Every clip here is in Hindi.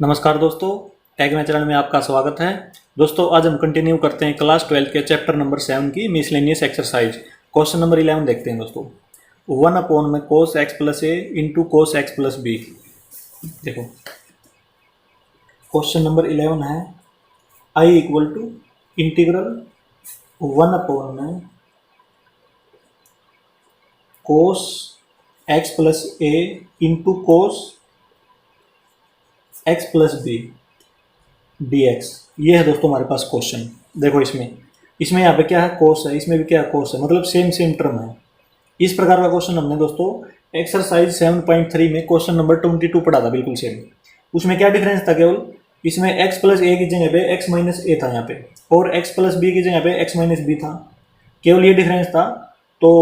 नमस्कार दोस्तों, टैग में चैनल में आपका स्वागत है। दोस्तों आज हम कंटिन्यू करते हैं क्लास 12 के चैप्टर नंबर 7 की मिसलेनियस एक्सरसाइज। क्वेश्चन नंबर 11 देखते हैं दोस्तों। 1 में cos x plus a into cos x plus b. देखो क्वेश्चन नंबर 11 है आई इक्वल टू इंटीग्रल 1 में cos x plus a into cos x plus B dx। ये है दोस्तों हमारे पास क्वेश्चन। देखो इसमें यहाँ पे क्या है, कोस है, इसमें भी क्या है, कोस है, मतलब सेम टर्म है। इस प्रकार का क्वेश्चन हमने दोस्तों एक्सरसाइज 7.3 में क्वेश्चन नंबर 22 पढ़ा था, बिल्कुल सेम। उसमें क्या डिफरेंस था, केवल इसमें x प्लस ए की जगह पे x माइनस ए था यहाँ पे, और x प्लस बी की जगह पे x माइनस बी था। केवल ये डिफरेंस था। तो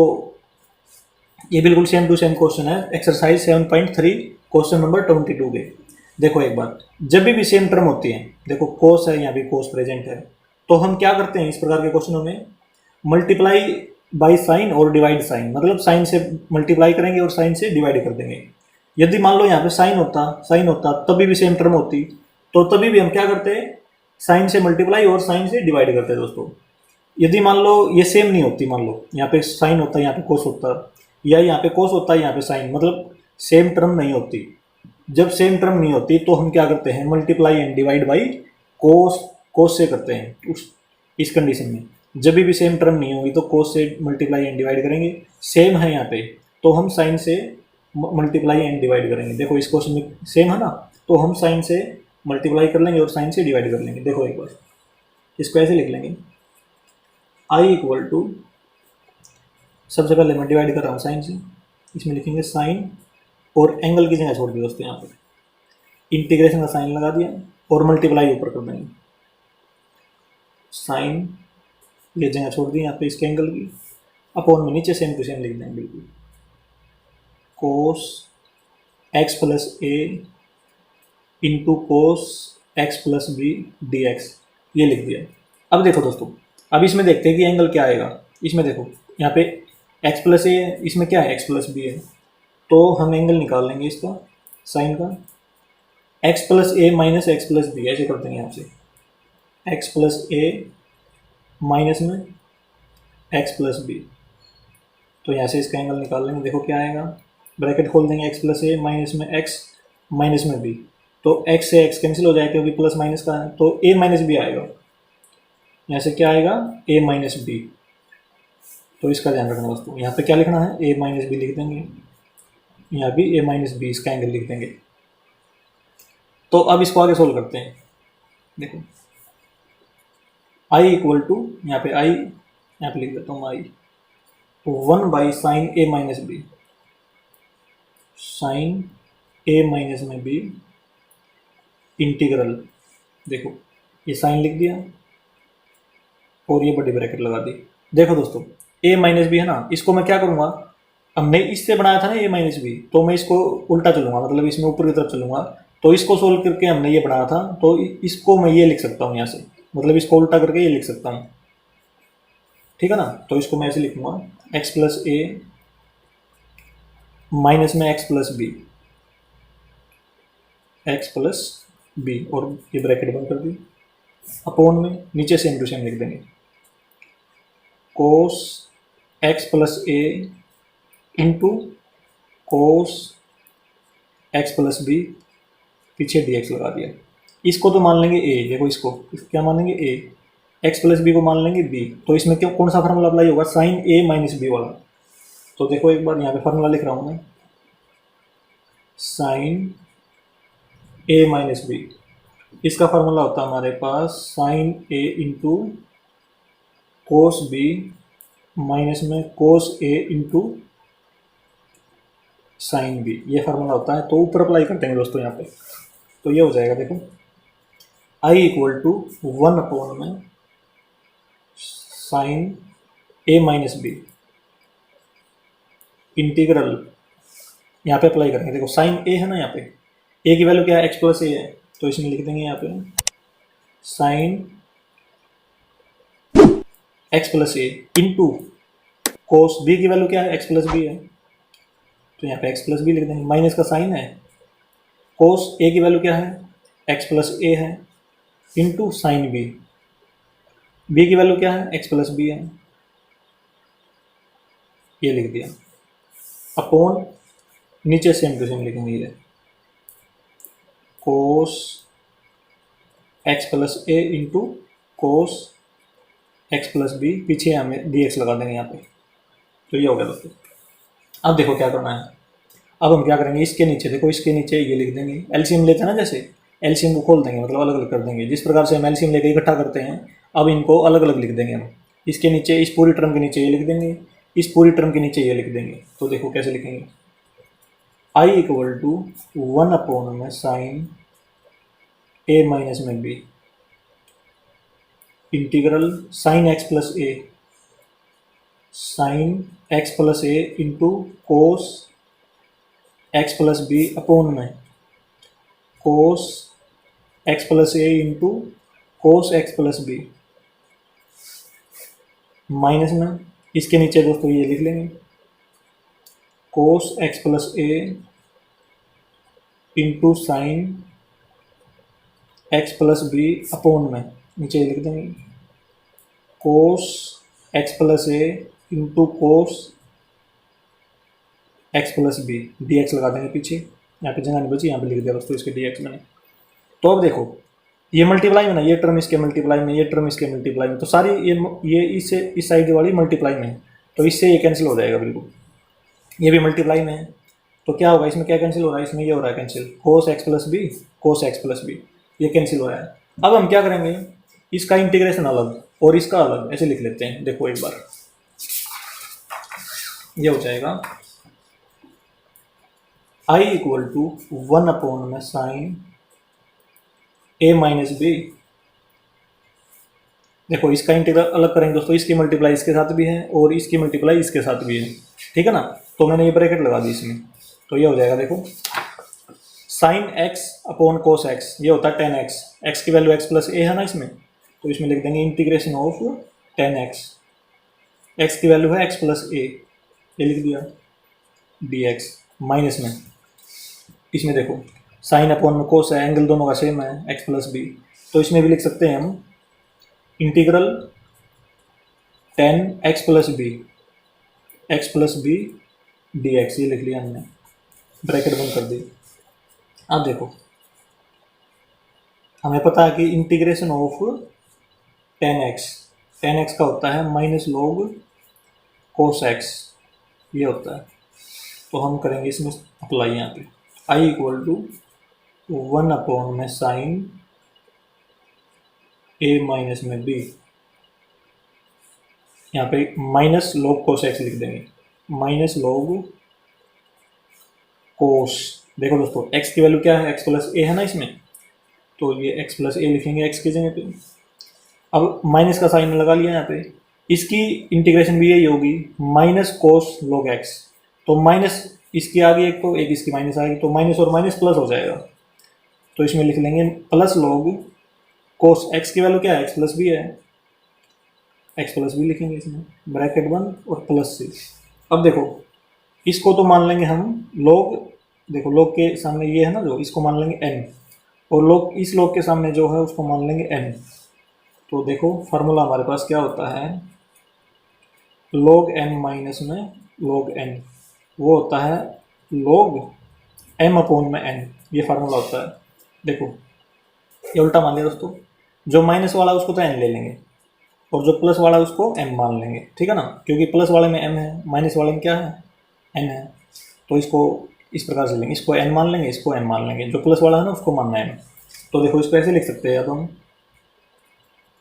ये बिल्कुल सेम टू सेम क्वेश्चन है एक्सरसाइज 7.3 क्वेश्चन नंबर 22 के। देखो एक बात, जब भी सेम टर्म होती है, देखो कोस है, यहाँ भी कोस प्रेजेंट है, तो हम क्या करते हैं इस प्रकार के क्वेश्चनों में, मल्टीप्लाई बाय साइन और डिवाइड साइन, मतलब साइन से मल्टीप्लाई करेंगे और साइन से डिवाइड कर देंगे। यदि मान लो यहाँ पे साइन होता तभी भी सेम टर्म होती, तो तभी भी हम क्या करते हैं, साइन से मल्टीप्लाई और साइन से डिवाइड करते हैं दोस्तों। यदि मान लो ये सेम नहीं होती, मान लो यहाँ पे साइन होता है, यहाँ पे कोस होता है, या यहाँ पे कोस होता है, यहाँ पे साइन, मतलब सेम टर्म नहीं होती। जब सेम टर्म नहीं होती तो हम क्या करते हैं, मल्टीप्लाई एंड डिवाइड बाई कोस से करते हैं। इस कंडीशन में जब भी सेम टर्म नहीं होगी तो कोस से मल्टीप्लाई एंड डिवाइड करेंगे। सेम है यहाँ पे तो हम साइन से मल्टीप्लाई एंड डिवाइड करेंगे। देखो इस क्वेश्चन में सेम है ना, तो हम साइन से मल्टीप्लाई कर लेंगे और साइन से डिवाइड कर लेंगे। देखो एक बार इसको ऐसे लिख लेंगे, आई इक्वल टू, सबसे पहले मैं डिवाइड कर रहा हूँ साइन से, इसमें लिखेंगे साइन और एंगल की जगह छोड़ दी दोस्तों, यहाँ पे इंटीग्रेशन का साइन लगा दिया और मल्टीप्लाई ऊपर कर देंगे। साइन ये जगह छोड़ दी यहाँ पे इसके एंगल की, अपॉन में नीचे सेम टू सेम लिख देंगे बिल्कुल, cos x plus a into cos x plus b d x, ये लिख दिया। अब देखो दोस्तों, अब इसमें देखते हैं कि एंगल क्या आएगा। इसमें देखो यहाँ पे एक्स प्लस ए है, इसमें क्या है, एक्स प्लस बी है, तो हम एंगल निकाल लेंगे इसका, साइन का, x plus A minus x plus B, ऐसे कर देंगे यहाँ से, x प्लस ए माइनस में x प्लस बी, तो यहाँ से इसका एंगल निकाल लेंगे। देखो क्या आएगा, ब्रैकेट खोल देंगे, x प्लस ए माइनस में x माइनस में b, तो x से x कैंसिल हो जाएगा क्योंकि प्लस माइनस का है, तो a माइनस बी आएगा। यहाँ से क्या आएगा, a माइनस बी। तो इसका ध्यान रखना दोस्तों, यहाँ पे क्या लिखना है, a माइनस बी लिख देंगे, यहाँ भी a माइनस बी, इसका एंगल लिख देंगे। तो अब इसको आगे सोल्व करते हैं। देखो i इक्वल टू, यहाँ पे i, यहाँ पे लिख देता हूँ i, 1 by sine a minus B, sine a minus में b इंटीग्रल, देखो ये साइन लिख दिया और ये बड़ी ब्रैकेट लगा दी। देखो दोस्तों a माइनस बी है ना, इसको मैं क्या करूँगा, हमने इससे बनाया था ना a माइनस बी, तो मैं इसको उल्टा चलूँगा, मतलब इसमें ऊपर की तरफ चलूँगा, तो इसको सोल्व करके हमने ये बनाया था, तो इसको मैं ये लिख सकता हूँ यहाँ से, मतलब इसको उल्टा करके ये लिख सकता हूँ, ठीक है ना। तो इसको मैं ऐसे लिखूँगा, x प्लस ए माइनस में x plus B, X plus B, और ये ब्रैकेट बंद कर दी, अपॉन में नीचे सेम टू सेम लिख देंगे, cos x plus a into cos x plus b, पीछे dx लगा दिया। इसको तो मान लेंगे a, देखो इसको क्या मान लेंगे a, x प्लस बी को मान लेंगे b, तो इसमें क्यों कौन सा फार्मूला अप्लाई होगा, साइन a माइनस बी वाला। तो देखो एक बार यहाँ पे फार्मूला लिख रहा हूँ मैं, साइन a माइनस बी, इसका फार्मूला होता है हमारे पास sine a into cos b minus में cos a into sine b, ये फार्मूला होता है। तो ऊपर अप्लाई करते हैं दोस्तों यहाँ पे, तो ये हो जाएगा, देखो i इक्वल टू 1 में sine a minus B integral, यहाँ पे अप्लाई करेंगे। देखो साइन a है ना, यहाँ पे a की वैल्यू क्या है, x प्लस ए है, तो इसमें लिख देंगे यहाँ पे sign x plus a into cos b की वैल्यू क्या है, x प्लस बी है, तो यहाँ पे x प्लस बी लिख देंगे, माइनस का साइन है, कोस a की वैल्यू क्या है, एक्स प्लस ए है इंटू साइन बी, बी की वैल्यू क्या है, एक्स प्लस बी है, ये लिख दिया, अपॉन नीचे सेम टू सेम लिखेंगे ये cos x plus a into cos x plus b, पीछे हमें डी एक्स लगा देंगे यहाँ पे। तो ये हो गया दोस्तों। अब देखो क्या करना है, अब हम क्या करेंगे, इसके नीचे देखो, इसके नीचे ये लिख देंगे, एलसीएम लेते हैं ना, जैसे एलसीएम को खोल देंगे, मतलब अलग अलग कर देंगे, जिस प्रकार से हम एलसीएम लेके इकट्ठा करते हैं, अब इनको अलग अलग लिख देंगे हम। इसके नीचे, इस पूरी टर्म के नीचे ये लिख देंगे, इस पूरी टर्म के नीचे ये लिख देंगे। तो देखो कैसे लिखेंगे, आई इक्वल टू 1 अपॉन में साइन ए माइनस में b integral sine x plus a, sine x plus a into cos x plus B upon में cos x plus a into cos x plus b, minus में इसके नीचे दोस्तों ये लिख लेंगे cos x plus a into sine x plus B upon में नीचे ये लिख देंगे cos x plus a into cos x plus b, d x लगा देंगे पीछे, यहाँ पे जगह नहीं बची, यहाँ पे लिख दिया दोस्तों इसके डी एक्स मैंने। तो अब देखो ये मल्टीप्लाई में ना, ये टर्म इसके मल्टीप्लाई में, ये टर्म इसके मल्टीप्लाई में, तो सारी ये इससे इस साइड वाली मल्टीप्लाई में है, तो इससे ये कैंसिल हो जाएगा बिल्कुल, ये भी मल्टीप्लाई में है। तो क्या होगा, इसमें क्या कैंसिल हो रहा है, इसमें ये हो रहा है cancel, cos x plus B, cos x plus B, ये कैंसिल हो रहा है। अब हम क्या करेंगे, इसका इंटीग्रेशन अलग और इसका अलग ऐसे लिख लेते हैं। देखो एक बार ये हो जाएगा आई इक्वल टू 1 अपॉन में साइन ए माइनस बी, देखो इसका इंटीग्रल अलग करेंगे दोस्तों, इसकी मल्टीप्लाई इसके साथ भी है और इसकी मल्टीप्लाई इसके साथ भी है, ठीक है ना। तो मैंने ये ब्रैकेट लगा दी इसमें, तो ये हो जाएगा देखो sine x upon cos x, ये होता है 10x, एक्स की वैल्यू एक्स प्लस ए है ना इसमें, तो इसमें लिख देंगे इंटीग्रेशन ऑफ 10x, एक्स की वैल्यू है एक्स प्लस ए, ये लिख दिया dx, माइनस में इसमें देखो साइन अपॉन में कोस है, एंगल दोनों का सेम है एक्स प्लस बी, तो इसमें भी लिख सकते हैं हम integral 10x plus B, X plus B dx, ये लिख लिया हमने, ब्रैकेट बंद कर दी। अब देखो हमें पता है कि इंटीग्रेशन ऑफ 10x का होता है माइनस लॉग कोस एक्स, ये होता है। तो हम करेंगे इसमें अप्लाई यहाँ पे, आई इक्वल टू 1 अपॉन में साइन ए माइनस में बी, यहाँ पे माइनस लॉग कोस एक्स लिख देंगे, माइनस लॉग कोस, देखो दोस्तों x की वैल्यू क्या है, x प्लस ए है ना इसमें, तो ये x प्लस ए लिखेंगे x की जगह पे। अब माइनस का साइन लगा लिया यहाँ पे, इसकी इंटीग्रेशन भी यही होगी माइनस कोस लॉग x, तो माइनस इसकी आ गई एक, तो एक इसकी माइनस आ गई, तो माइनस और माइनस प्लस हो जाएगा, तो इसमें लिख लेंगे प्लस लॉग कोस x की वैल्यू क्या है, x प्लस बी है, x प्लस बी लिखेंगे इसमें, ब्रैकेट बंद और प्लस से। अब देखो इसको तो मान लेंगे हम लॉग, देखो लॉग के सामने ये है ना जो, इसको मान लेंगे n, और लॉग इस लॉग के सामने जो है उसको मान लेंगे n। तो देखो फार्मूला हमारे पास क्या होता है, log m माइनस में log n, वो होता है log m अपॉन में n, ये फार्मूला होता है। देखो ये उल्टा मान लिया दोस्तों, जो माइनस वाला उसको तो n ले लेंगे और जो प्लस वाला उसको m मान लेंगे, ठीक है ना, क्योंकि प्लस वाले में m है, माइनस वाले में क्या है, n है, तो इसको इस प्रकार से लेंगे, इसको n मान लेंगे, इसको m मान लेंगे, जो प्लस वाला है ना उसको मानना है m। तो देखो इसको ऐसे लिख सकते हैं अब हम,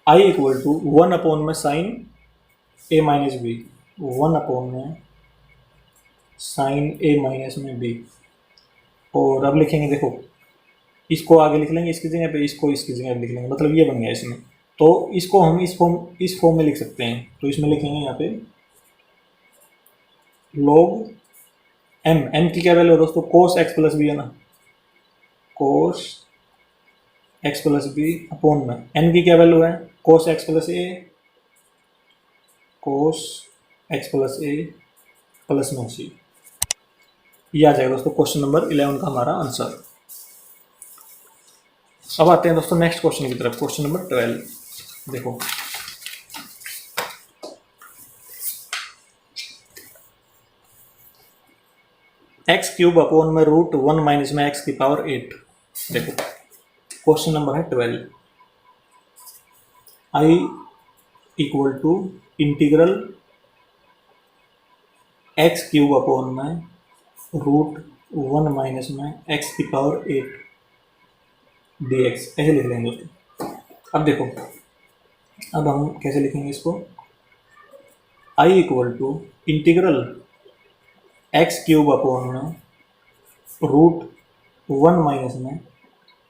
आई इक्वल टू 1 अपॉन में sine a minus B, 1 upon में साइन ए माइनस में बी, और अब लिखेंगे देखो इसको आगे लिख लेंगे इसकी जगह पे, इसको इसकी जगह पे लिख लेंगे, मतलब ये बन गया इसमें। तो इसको हम इस फॉर्म में लिख सकते हैं, तो इसमें लिखेंगे यहाँ पे log m की क्या वैल्यू है दोस्तों, कोस एक्स प्लस बी है ना, cos x plus B upon में n की क्या वैल्यू है, cos x plus A, cos x plus A plus में सी, ये आ जाएगा दोस्तों क्वेश्चन नंबर 11 का हमारा आंसर। अब आते हैं दोस्तों नेक्स्ट क्वेश्चन की तरफ, क्वेश्चन नंबर 12। देखो एक्स क्यूब अपॉन में रूट 1 माइनस में एक्स की पावर 8। देखो क्वेश्चन नंबर है 12। I equal to integral x cube upon में रूट 1 माइनस में एक्स की पावर 8 डी एक्स, ऐसे लिख लेंगे दोस्तों। अब देखो, अब हम कैसे लिखेंगे इसको, I equal to integral x cube upon में रूट 1 माइनस में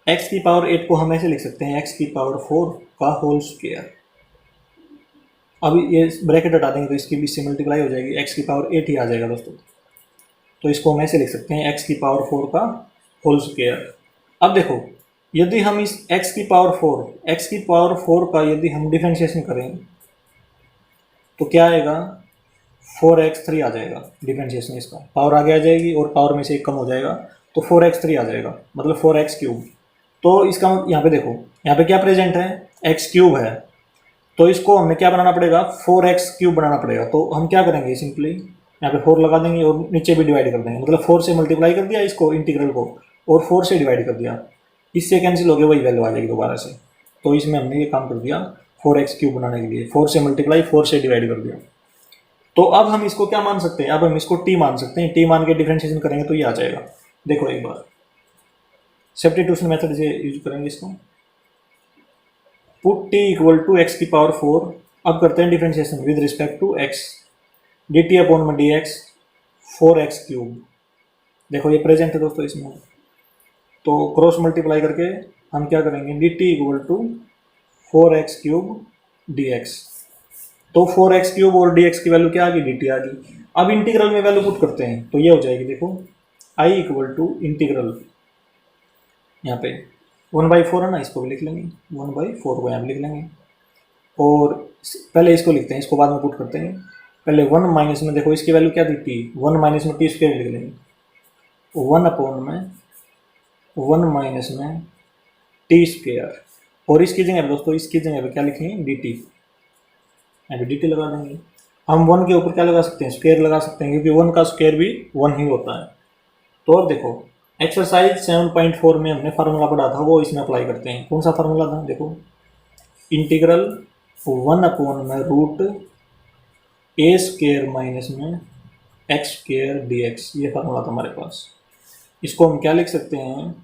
एक्स की पावर 8 को हम ऐसे लिख सकते हैं एक्स की पावर 4 का होल स्क्वायर। अब ये ब्रैकेट हटा देंगे तो इसकी बीच से मल्टीप्लाई हो जाएगी, एक्स की पावर 8 ही आ जाएगा दोस्तों। तो इसको हम ऐसे लिख सकते हैं एक्स की पावर 4 का होल स्क्वायर। अब देखो, यदि हम इस x की पावर 4 का यदि हम डिफरेंशिएशन करें तो क्या आएगा, 4x3 आ जाएगा। डिफरेंशिएशन इसका पावर आगे आ जाएगी और पावर में से एक कम हो जाएगा तो 4x3 आ जाएगा, मतलब 4x क्यूब। तो इसका यहाँ पे देखो, यहाँ पे क्या प्रेजेंट है, x क्यूब है, तो इसको हमें क्या बनाना पड़ेगा, 4x क्यूब बनाना पड़ेगा। तो हम क्या करेंगे, सिंपली यहाँ पे 4 लगा देंगे और नीचे भी डिवाइड कर देंगे, मतलब 4 से मल्टीप्लाई कर दिया इसको इंटीग्रल को और 4 से डिवाइड कर दिया, इससे कैंसिल हो गया, वही वैल्यू आ जाएगी दोबारा से। तो इसमें हमने ये काम कर दिया 4x क्यूब बनाने के लिए, 4 से मल्टीप्लाई 4 से डिवाइड कर दिया। तो अब हम इसको क्या मान सकते हैं, अब हम इसको t मान सकते हैं, t मान के डिफरेंशिएशन करेंगे तो ये आ जाएगा। देखो एक बार सब्स्टिट्यूशन मेथड से यूज करेंगे इसको, put t equal to X की पावर 4। अब करते हैं differentiation with respect to x, D T upon में डी एक्स 4x क्यूब। देखो ये प्रेजेंट है दोस्तों इसमें, तो क्रॉस मल्टीप्लाई करके हम क्या करेंगे, D T equal to 4x cube D x. तो 4x क्यूब और डी एक्स की वैल्यू क्या आ गई, डी टी आ गई। अब इंटीग्रल में वैल्यू पुट करते हैं तो ये हो जाएगी, देखो आई इक्वल टू इंटीग्रल, यहाँ पे 1/4 है ना, इसको भी लिख लेंगे, 1/4 को यहाँ लिख लेंगे। और पहले इसको लिखते हैं, इसको बाद में पुट करते हैं। पहले 1 माइनस में देखो इसकी वैल्यू क्या थी, टी, 1 माइनस में टी स्क्वायर लिख लेंगे, 1 अपॉन में 1 माइनस में टी स्क्वायर। और इसकी जगह दोस्तों, इसकी जगह पे क्या लिखेंगे, डी टी, यहाँ पे डी टी लगा देंगे। हम 1 के ऊपर क्या लगा सकते हैं, स्क्वायर लगा सकते हैं, क्योंकि 1 का स्क्वायर भी 1 ही होता है। तो अब देखो एक्सरसाइज 7.4 में हमने फार्मूला पढ़ा था, वो इसमें अप्लाई करते हैं। कौन सा फार्मूला था, देखो इंटीग्रल 1 अपॉन में रूट ए स्क्वायर माइनस में एक्स स्क्वायर डी एक्स, ये फार्मूला था हमारे पास। इसको हम क्या लिख सकते हैं,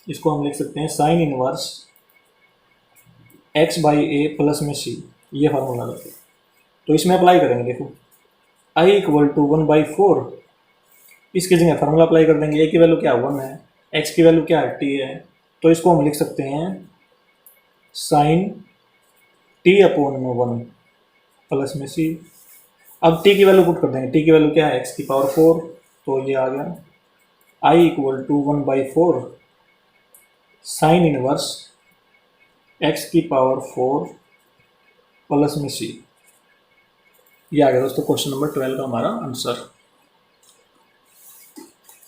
इसको हम लिख सकते हैं sign inverse x by A plus में c, ये फार्मूला था। तो इसमें अप्लाई करेंगे, देखो i इक्वल टू 1/4, इसकी जगह फार्मूला अप्लाई कर देंगे। a की वैल्यू क्या 1 है, x की वैल्यू क्या है, t है, तो इसको हम लिख सकते हैं साइन t अपॉन में 1 प्लस में c। अब t की वैल्यू पुट कर देंगे, t की वैल्यू क्या है, x की पावर 4, तो ये आ गया i equal to 1/4 sine inverse x की पावर 4 प्लस में c। ये आ गया दोस्तों क्वेश्चन नंबर 12 का हमारा आंसर।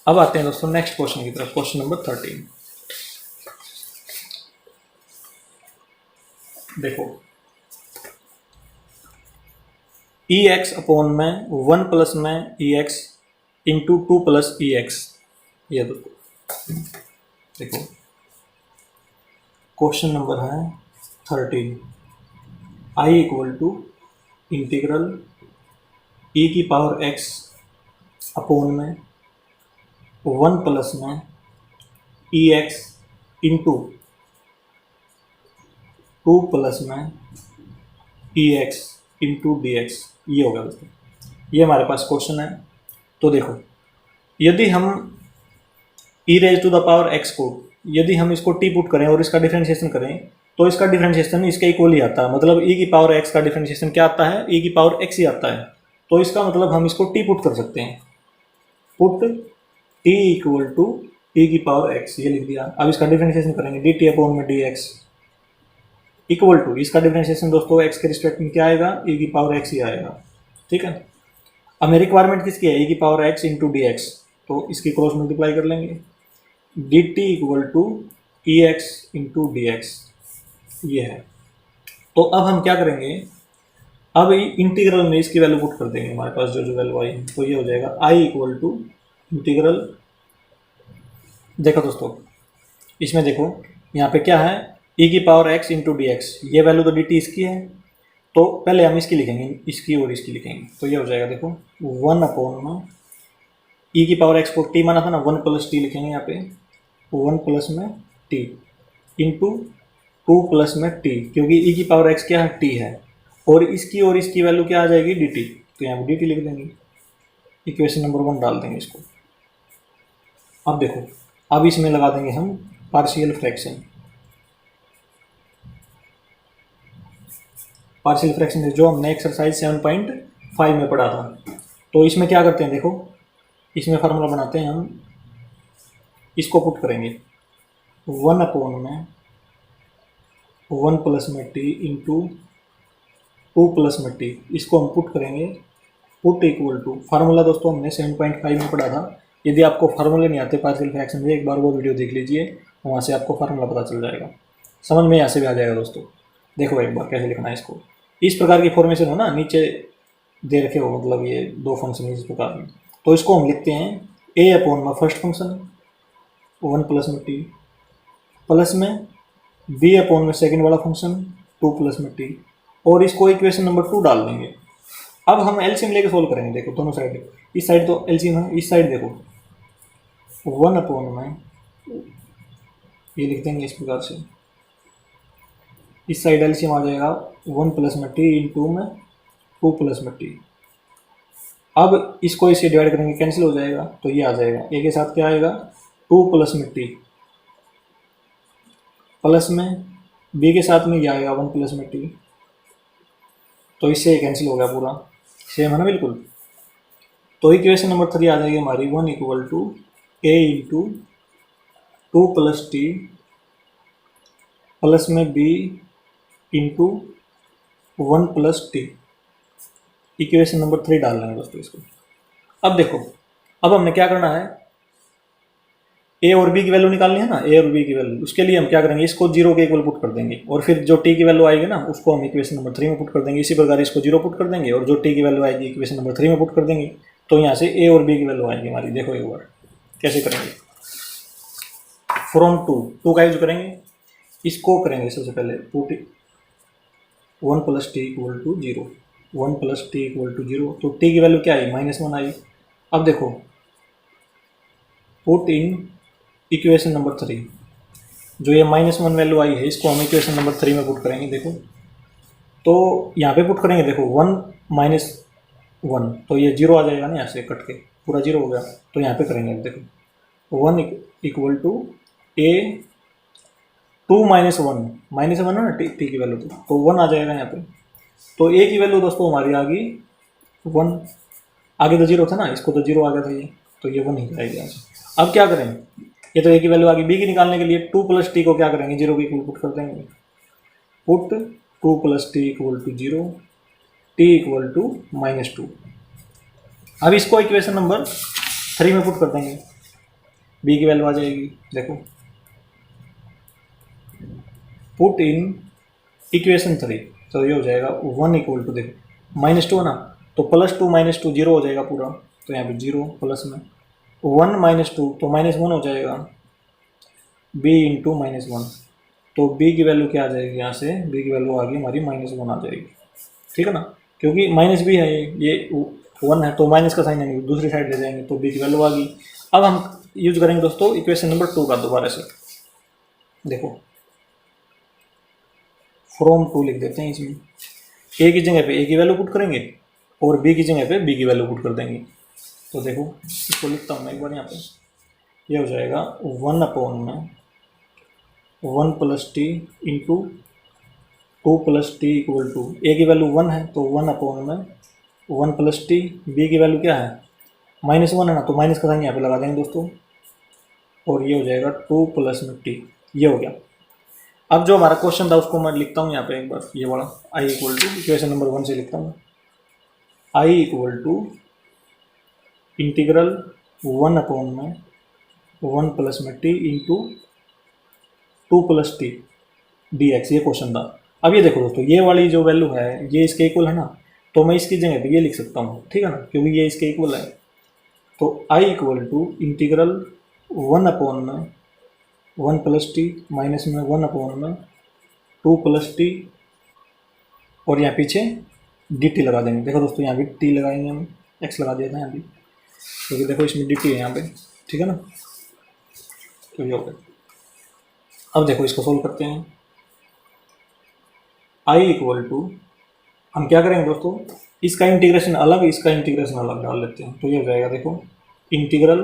अब आते हैं दोस्तों नेक्स्ट क्वेश्चन की तरफ, क्वेश्चन नंबर 13। देखो ई एक्स अपॉन में 1 प्लस में ई एक्स इंटू 2 प्लस ई एक्स, ये देखो क्वेश्चन नंबर है 13। आई इक्वल टू इंटीग्रल ई की पावर एक्स अपॉन में 1 प्लस में ई एक्स इंटू 2 प्लस में ई एक्स इंटू डी एक्स, ये होगा दोस्तों। ये हमारे पास क्वेश्चन है। तो देखो यदि हम e raise to the power x को, यदि हम इसको टी पुट करें और इसका डिफरेंशिएशन करें तो इसका डिफरेंशिएशन इसके इक्वल ही आता है, मतलब ई की पावर एक्स का डिफरेंशिएशन क्या आता है, ई की पावर एक्स ही आता है। तो इसका मतलब हम इसको टी पुट कर सकते हैं, पुट टी इक्वल टू ई की पावर एक्स, ये लिख दिया। अब इसका डिफरेंशिएशन करेंगे, डी टी अपॉन में डी एक्स इक्वल टू, इसका डिफरेंशिएशन दोस्तों एक्स के रिस्पेक्ट में क्या आएगा, ई की पावर एक्स ही आएगा, ठीक है। अब मेरी रिक्वायरमेंट किसकी है, ई की power X into D x, तो इसकी क्रॉस मल्टीप्लाई कर लेंगे, D T equal to E X into D x ये है। तो अब हम क्या करेंगे, अब इंटीग्रल में इसकी वैल्यू पुट कर देंगे, हमारे पास जो जो वैल्यू आई है, तो ये हो जाएगा आई इक्वल टू इंटीग्रल। देखो दोस्तों, इसमें देखो यहाँ पे क्या है, ई की power X into D x, ये वैल्यू तो डी टी इसकी है, तो पहले हम इसकी लिखेंगे, इसकी और इसकी लिखेंगे, तो ये हो जाएगा देखो 1 में ई की पावर एक्स को टी माना था ना, 1 प्लस टी लिखेंगे यहाँ पे, 1 प्लस में टी इंटू 2 प्लस में टी, क्योंकि ई की पावर एक्स क्या है, टी है, और इसकी वैल्यू क्या आ जाएगी, डी टी, तो यहाँ पे डी टी लिख देंगे, इक्वेशन नंबर 1 डाल देंगे इसको। अब देखो, अब इसमें लगा देंगे हम पार्शियल फ्रैक्शन। पार्शियल फ्रैक्शन जो हमने एक्सरसाइज 7.5 में पढ़ा था, तो इसमें क्या करते हैं, देखो इसमें फार्मूला बनाते हैं हम, इसको पुट करेंगे 1 में 1 प्लस में टी इंटू 2 प्लस में टी, इसको हम पुट करेंगे, पुट इक्वल टू, फार्मूला दोस्तों हमने 7.5 में पढ़ा था, यदि आपको फार्मूले नहीं आते पार्शियल फ्रैक्शन में, एक बार वो वीडियो देख लीजिए, वहाँ से आपको फार्मूला पता चल जाएगा, समझ में यहाँ से भी आ जाएगा दोस्तों। देखो एक बार कैसे लिखना है इसको, इस प्रकार की फॉर्मेशन हो ना, नीचे दे रखे हो, मतलब ये दो फंक्शन इस प्रकार में, तो इसको हम लिखते हैं ए अपॉन में फर्स्ट फंक्शन 1 प्लस में टी, प्लस में बी अपॉन में सेकेंड वाला फंक्शन 2 प्लस में टी, और इसको इक्वेशन नंबर 2 डाल देंगे। अब हम एलसीएम लेके सोल्व करेंगे, देखो दोनों साइड, इस साइड तो एलसीएम है, इस साइड देखो 1 में ये लिख देंगे इस प्रकार से, इस साइड एलसीएम आ जाएगा 1 प्लस में टी इंटू में 2 प्लस में टी। अब इसको इसे डिवाइड करेंगे, कैंसिल हो जाएगा, तो ये आ जाएगा, ए के साथ क्या आएगा 2 प्लस में टी, प्लस में बी के साथ में ये आएगा 1 प्लस में टी, तो इससे कैंसिल हो गया पूरा, सेम है ना बिल्कुल। तो इक्वेशन नंबर 3 आ जाएगी हमारी 1 equal to a into 2 plus t plus में b into 1 plus t, equation number 3 डाल रहे हैं दोस्तों इसको। अब देखो, अब हमने क्या करना है, ए और बी की वैल्यू निकालनी है ना, ए और बी की वैल्यू, उसके लिए हम क्या करेंगे, इसको 0 के इक्वल पुट कर देंगे, और फिर जो टी की वैल्यू आएगी ना, उसको हम इक्वेशन नंबर 3 में पुट कर देंगे, इसी प्रकार इसको 0 पुट कर देंगे, और जो टी की वैल्यू आएगी इक्वेशन नंबर 3 में पुट कर देंगे, तो यहाँ से ए और बी की वैल्यू आएगी हमारी। देखो एक बार कैसे करेंगे, फ्रॉम टू का यूज करेंगे, इसको करेंगे सबसे पहले put 1 plus T equal to 0, 1 plus T equal to 0, तो टी की वैल्यू क्या आई, -1 आई। अब देखो पुट इन इक्वेशन नंबर 3, जो ये -1 वैल्यू आई है, इसको हम इक्वेशन नंबर 3 में पुट करेंगे। देखो तो यहाँ पे पुट करेंगे, देखो 1 - 1, तो ये 0 आ जाएगा ना, यहाँ से कट के पूरा 0 हो गया, तो यहाँ पे करेंगे, देखो 1 इक्वल टू ए 2 - 1, -1 है ना टी की वैल्यू, तो 1 आ जाएगा यहाँ पे, तो ए की वैल्यू दोस्तों हमारी आ गई 1, आगे तो 0 था ना, इसको तो 0 आ गया था ये, तो ये 1 ही आएगा यहाँ से। अब क्या करें, ये तो ए की वैल्यू आ गई, बी की निकालने के लिए 2 प्लस टी को क्या करेंगे, 0 के इक्वल पुट कर देंगे, put 2 plus T equal to 0, T equal to -2। अब इसको इक्वेशन नंबर 3 में पुट कर देंगे, बी की वैल्यू आ जाएगी, देखो पुट इन इक्वेशन 3, तो ये हो जाएगा 1 इक्वल टू, देखो -2 है ना, तो +2 - 2 0 हो जाएगा पूरा, तो यहाँ पे 0 प्लस में 1 - 2, तो -1 हो जाएगा, b इंटू -1, तो b की वैल्यू क्या आ जाएगी, यहाँ से b की वैल्यू आ गई हमारी -1 आ जाएगी, ठीक है ना, क्योंकि माइनस भी है, ये 1 है, तो माइनस का साइन है, दूसरी साइड ले जाएंगे, तो b की वैल्यू आ गई। अब हम यूज करेंगे दोस्तों इक्वेशन नंबर 2 का दोबारा से, देखो फ्रॉम 2 लिख देते हैं, इसमें a की जगह पे a की वैल्यू पुट करेंगे, और b की जगह पे b की वैल्यू पुट कर देंगे, तो देखो इसको लिखता हूँ मैं एक बार यहाँ पे, ये हो जाएगा 1 में 1 plus t into 2 plus T equal to, a की वैल्यू 1 है, तो 1 में 1 प्लस टी, बी की वैल्यू क्या है -1 है ना, तो माइनस का साइन यहाँ पे लगा देंगे दोस्तों, और ये हो जाएगा 2 प्लस में टी, ये हो गया। अब जो हमारा क्वेश्चन था उसको मैं लिखता हूँ यहाँ पे एक बार, ये वाला आई इक्वल टू, इक्वेशन नंबर 1 से लिखता हूँ, आई इक्वल टू इंटीग्रल 1 में 1 प्लस में T into two plus T D x, ये क्वेश्चन था। अब ये देखो दोस्तों, ये वाली जो वैल्यू है ये इसके इक्वल है ना, तो मैं इसकी जगह पे ये लिख सकता हूँ, ठीक है ना, क्योंकि ये इसके इक्वल है। तो I equal to integral 1 plus t minus में 1/2 प्लस टी, और यहाँ पीछे डी टी लगा देंगे। देखो दोस्तों, यहाँ भी टी लगाएंगे हम, एक्स लगा दिया था यहाँ भी, क्योंकि देखो इसमें डी टी है यहाँ पे, ठीक है ना। तो ये हो गया। अब देखो इसको सोल्व करते हैं। आई इक्वल टू, हम क्या करेंगे दोस्तों, इसका इंटीग्रेशन अलग, इसका इंटीग्रेशन अलग डाल लेते हैं। तो ये हो जाएगा, देखो इंटीग्रल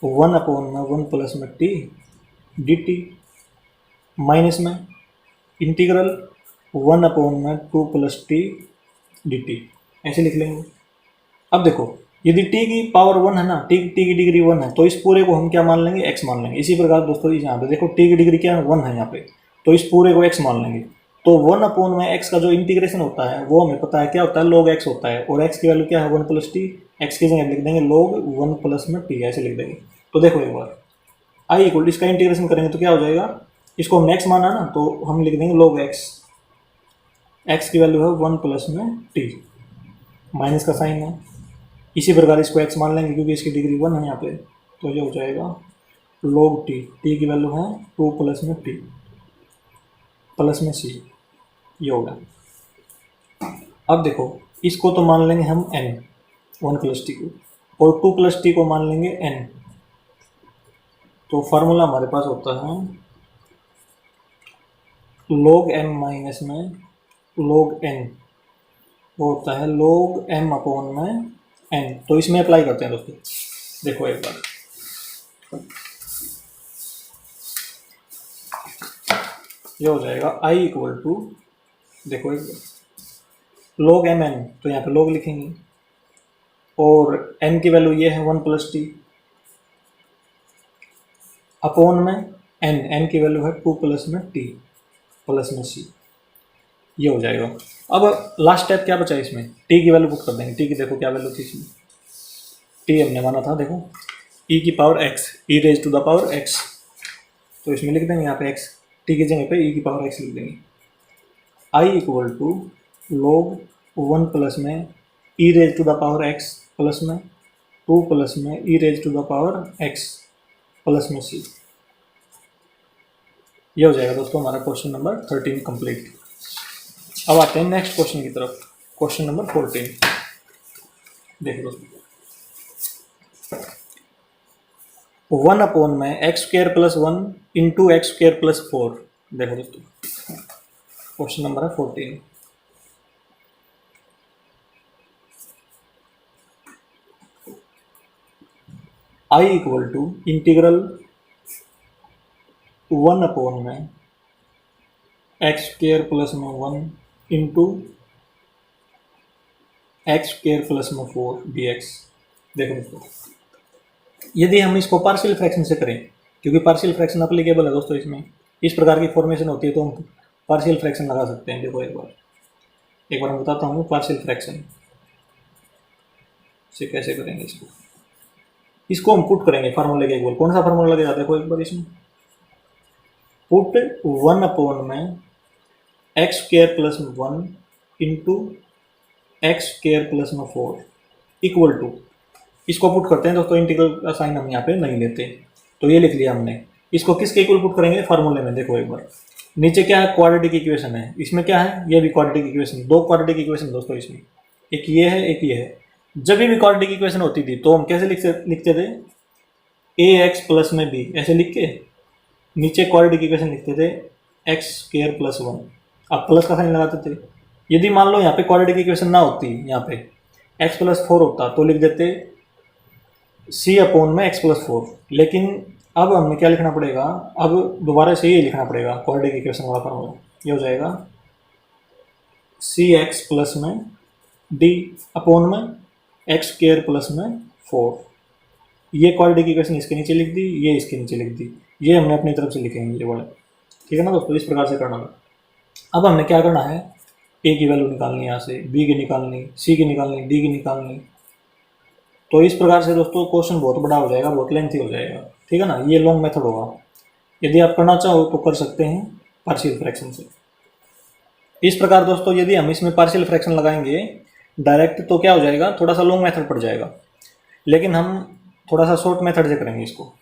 1/1 प्लस में टी डी टी माइनस में integral 1/2 plus T D T, ऐसे लिख लेंगे। अब देखो, यदि t की पावर 1 है ना, t की डिग्री 1 है, तो इस पूरे को हम क्या मान लेंगे, x मान लेंगे। इसी प्रकार दोस्तों यहाँ पे देखो t की डिग्री क्या है, 1 है यहाँ पे, तो इस पूरे को x मान लेंगे। तो 1 में x का जो इंटीग्रेशन होता है वो हमें पता है क्या होता है, log x होता है, और x की वैल्यू क्या है 1 प्लस टी, एक्स की जगह लिख देंगे log 1 प्लस में टी, ऐसे लिख देंगे। तो देखो एक बार आई इक्वल, इसका इंटीग्रेशन करेंगे तो क्या हो जाएगा, इसको हमने x माना ना, तो हम लिख देंगे log x, x की वैल्यू है 1 प्लस में टी, माइनस का साइन है। इसी प्रकार इसको x मान लेंगे क्योंकि इसकी डिग्री 1 है यहाँ पे, तो ये हो जाएगा log t, t की वैल्यू है 2 प्लस में t प्लस में c, ये होगा। अब देखो इसको तो मान लेंगे हम n, 1 प्लस टी को, और 2 प्लस टी को मान लेंगे n। तो फार्मूला हमारे पास होता है log m माइनस में log n, वो होता है log m अपॉन में n। तो इसमें अप्लाई करते हैं दोस्तों, देखो एक बार, ये हो जाएगा i इक्वल टू, देखो एक बार log m n, तो यहाँ पे log लिखेंगे, और n की वैल्यू ये है 1 प्लस टी अपॉन में n की वैल्यू है 2 प्लस में t प्लस में c, ये हो जाएगा। अब लास्ट स्टेप क्या बचा इसमें, t की वैल्यू पुट कर देंगे। t की देखो क्या वैल्यू थी इसमें, t हमने माना था, देखो e की power x, e raise to the power x, तो इसमें लिख देंगे यहाँ पे x, t की जगह पे e की पावर x लिख देंगे। i equal to log 1 plus में e raise to the power x plus में 2 प्लस में e raise to the power x plus में c, ये हो जाएगा दोस्तों हमारा क्वेश्चन नंबर 13 कंप्लीट। अब आते हैं नेक्स्ट क्वेश्चन की तरफ, क्वेश्चन नंबर 14। देखो दोस्तों, 1 अपॉन में x square plus 1 into x square plus 4। देखो दोस्तों क्वेश्चन नंबर है 14। आई इक्वल टू इंटीग्रल 1 अपॉन में एक्स स्क्र प्लस में 1 इंटू एक्स स्क्र प्लस में 4 डी एक्स। देखो दोस्तों, यदि हम इसको पार्शियल फ्रैक्शन से करें, क्योंकि पार्शियल फ्रैक्शन अप्लीकेबल है दोस्तों, इसमें इस प्रकार की फॉर्मेशन होती है, तो हम पार्शियल फ्रैक्शन लगा सकते हैं। देखो एक बार मैं बताता हूँ पार्शियल फ्रैक्शन से कैसे करेंगे इसको हम पुट करेंगे फार्मूले के इक्वल। कौन सा फार्मूला लगेगा, देखो एक बार, इसमें पुट 1 अपॉन में x square plus 1 into x square plus में 4 इक्वल टू, इसको पुट करते हैं दोस्तों, इंटीग्रल का साइन हम यहाँ पे नहीं लेते, तो ये लिख लिया हमने। इसको किसके इक्वल पुट करेंगे, फार्मूले में। देखो एक बार नीचे क्या है, क्वाड्रेटिक इक्वेशन है, इसमें क्या है, ये भी क्वाड्रेटिक इक्वेशन, दो क्वाड्रेटिक इक्वेशन दोस्तों इसमें, एक ये है एक ये है। जब भी क्वाड्रेटिक इक्वेशन होती थी तो हम कैसे लिखते थे, ए एक्स प्लस में बी, ऐसे लिख के नीचे क्वाड्रेटिक इक्वेशन लिखते थे एक्स स्क्र प्लस 1, अब प्लस का साइन लगाते थे। यदि मान लो यहाँ पे क्वाड्रेटिक इक्वेशन ना होती, यहाँ पे एक्स प्लस 4 होता, तो लिख देते सी अपॉन में एक्स प्लस 4। लेकिन अब हमें क्या लिखना पड़ेगा, अब दोबारा से ये लिखना पड़ेगा क्वाड्रेटिक इक्वेशन वाला फॉर्मूला, ये हो जाएगा सी एक्स प्लस में डी अपॉन में एक्स स्क्र प्लस में 4। ये क्वाड्रेटिक इक्वेशन इसके नीचे लिख दी, ये इसके नीचे लिख दी, ये हमने अपनी तरफ से लिखेंगे ये वाले, ठीक है ना दोस्तों, इस प्रकार से करना है। अब हमने क्या करना है, ए की वैल्यू निकालनी है, यहाँ से बी की निकालनी, सी की निकालनी, डी की निकालनी। तो इस प्रकार से दोस्तों क्वेश्चन बहुत बड़ा हो जाएगा, बहुत लेंथी हो जाएगा, ठीक है ना, ये लॉन्ग मेथड होगा। यदि आप करना चाहो तो कर सकते हैं पार्शियल फ्रैक्शन से। इस प्रकार दोस्तों यदि हम इसमें पार्शियल फ्रैक्शन लगाएंगे डायरेक्ट तो क्या हो जाएगा, थोड़ा सा लॉन्ग मेथड पड़ जाएगा, लेकिन हम थोड़ा सा शॉर्ट मेथड से करेंगे इसको।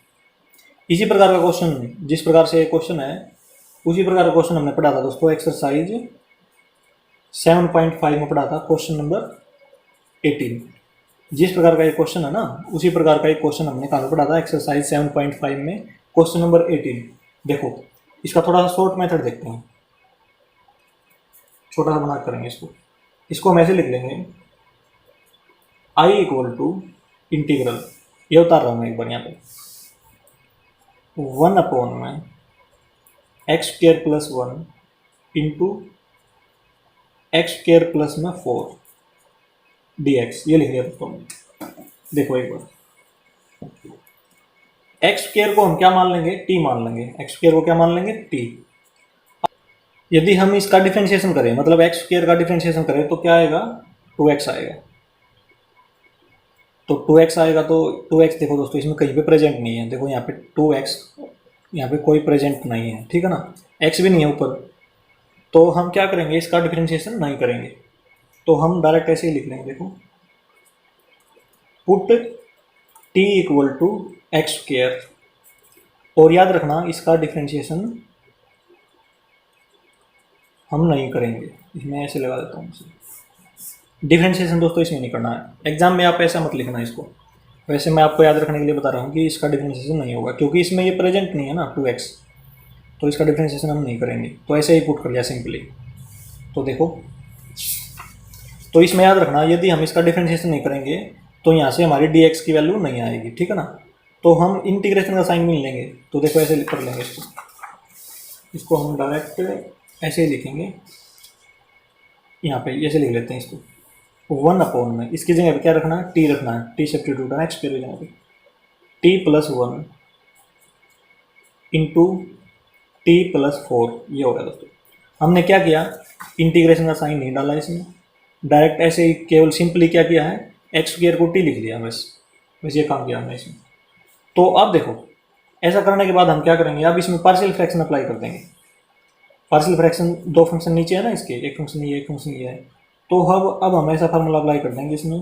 इसी प्रकार का क्वेश्चन, जिस प्रकार से क्वेश्चन है उसी प्रकार का क्वेश्चन हमने पढ़ा था दोस्तों एक्सरसाइज 7.5 में पढ़ा था, क्वेश्चन नंबर 18। जिस प्रकार का एक क्वेश्चन है ना, उसी प्रकार का एक क्वेश्चन हमने कहाँ पे पढ़ा था, एक्सरसाइज 7.5 में क्वेश्चन नंबर 18। देखो इसका थोड़ा सा शॉर्ट मेथड देखते हैं, छोटा सा बना करेंगे इसको। इसको हम ऐसे लिख लेंगे, I इक्वल टू इंटीग्रल, ये उतार रहा हूँ मैं एक बार यहाँ पे, 1 अपॉन में x square plus 1 into x square plus में 4 dx, ये लिख लिया दोस्तों। देखो एक बार, एक्स स्क्र को हम क्या मान लेंगे, t मान लेंगे, एक्स स्क्र को क्या मान लेंगे, t। यदि हम इसका डिफरेंशिएशन करें, मतलब एक्स स्क्र का डिफरेंशिएशन करें तो क्या आएगा, 2x आएगा। तो 2x आएगा, तो 2x देखो दोस्तों इसमें कहीं पे प्रेजेंट नहीं है, देखो यहाँ पे 2x, यहाँ पे कोई प्रेजेंट नहीं है, ठीक है ना, x भी नहीं है ऊपर, तो हम क्या करेंगे, इसका डिफरेंशिएशन नहीं करेंगे, तो हम डायरेक्ट ऐसे ही लिख लेंगे। देखो put t equal to X square, और याद रखना इसका डिफरेंशिएशन हम नहीं करेंगे, इसमें ऐसे लगा देता हूँ, डिफरेंशिएशन दोस्तों इसमें नहीं करना है। एग्जाम में आप ऐसा मत लिखना इसको, वैसे मैं आपको याद रखने के लिए बता रहा हूँ कि इसका डिफरेंशिएशन नहीं होगा, क्योंकि इसमें ये प्रेजेंट नहीं है ना 2x, तो इसका डिफरेंशिएशन हम नहीं करेंगे, तो ऐसे ही पुट कर लिया सिंपली। तो देखो, तो इसमें याद रखना यदि हम इसका डिफरेंशिएशन नहीं करेंगे तो यहाँ से हमारी dx की वैल्यू नहीं आएगी, ठीक है ना, तो हम इंटीग्रेशन का साइन मिल लेंगे। तो देखो ऐसे कर लेंगे इसको हम डायरेक्ट ऐसे ही लिखेंगे, यहाँ पे ऐसे लिख लेते हैं इसको, 1 अपॉन में इसकी जगह पे क्या रखना है, t रखना है, t सब्स्टिट्यूट है एक्स की जगह पे, t plus 1 into t plus 4, ये हो गया दोस्तों। हमने क्या किया, इंटीग्रेशन का साइन नहीं डाला इसमें, डायरेक्ट ऐसे ही केवल सिंपली क्या किया है, एक्स स्क्वायर को t लिख लिया, बस ये काम किया हमने इसमें। तो अब देखो ऐसा करने के बाद हम क्या करेंगे, अब इसमें पार्शियल फ्रैक्शन अप्लाई कर देंगे। पार्शियल फ्रैक्शन, दो फंक्शन नीचे है ना इसके, एक फंक्शन ये एक फंक्शन ये है, तो अब हम ऐसा फार्मूला अप्लाई कर देंगे इसमें,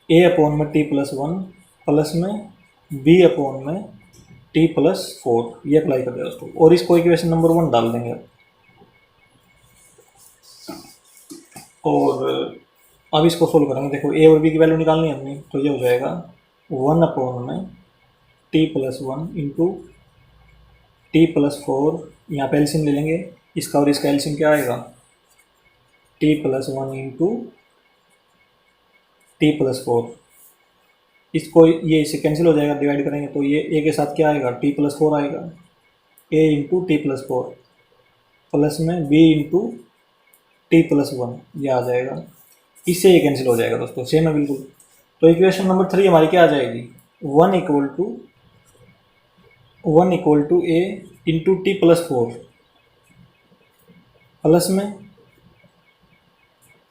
a अपॉन में t प्लस 1 प्लस में b अपॉन में t प्लस 4, ये अप्लाई कर दिया दोस्तों, और इसको इक्वेशन नंबर 1 डाल देंगे। और अब इसको सोल्व करेंगे, देखो a और b की वैल्यू निकालनी है हमने, तो ये हो जाएगा 1 अपॉन में t plus 1 into t plus 4, यहाँ पे एलसीएम ले लेंगे, इसका और इसका एलसीएम क्या आएगा, t plus 1 into t plus 4, इसको ये इससे कैंसिल हो जाएगा, डिवाइड करेंगे तो ये a के साथ क्या आएगा, t प्लस 4 आएगा, a into T plus 4 plus में b इंटू टी प्लस 1, ये आ जाएगा, इससे ये कैंसिल हो जाएगा दोस्तों, सेम है बिल्कुल। तो इक्वेशन नंबर 3 हमारी क्या आ जाएगी, 1 equal to a into T plus 4 plus में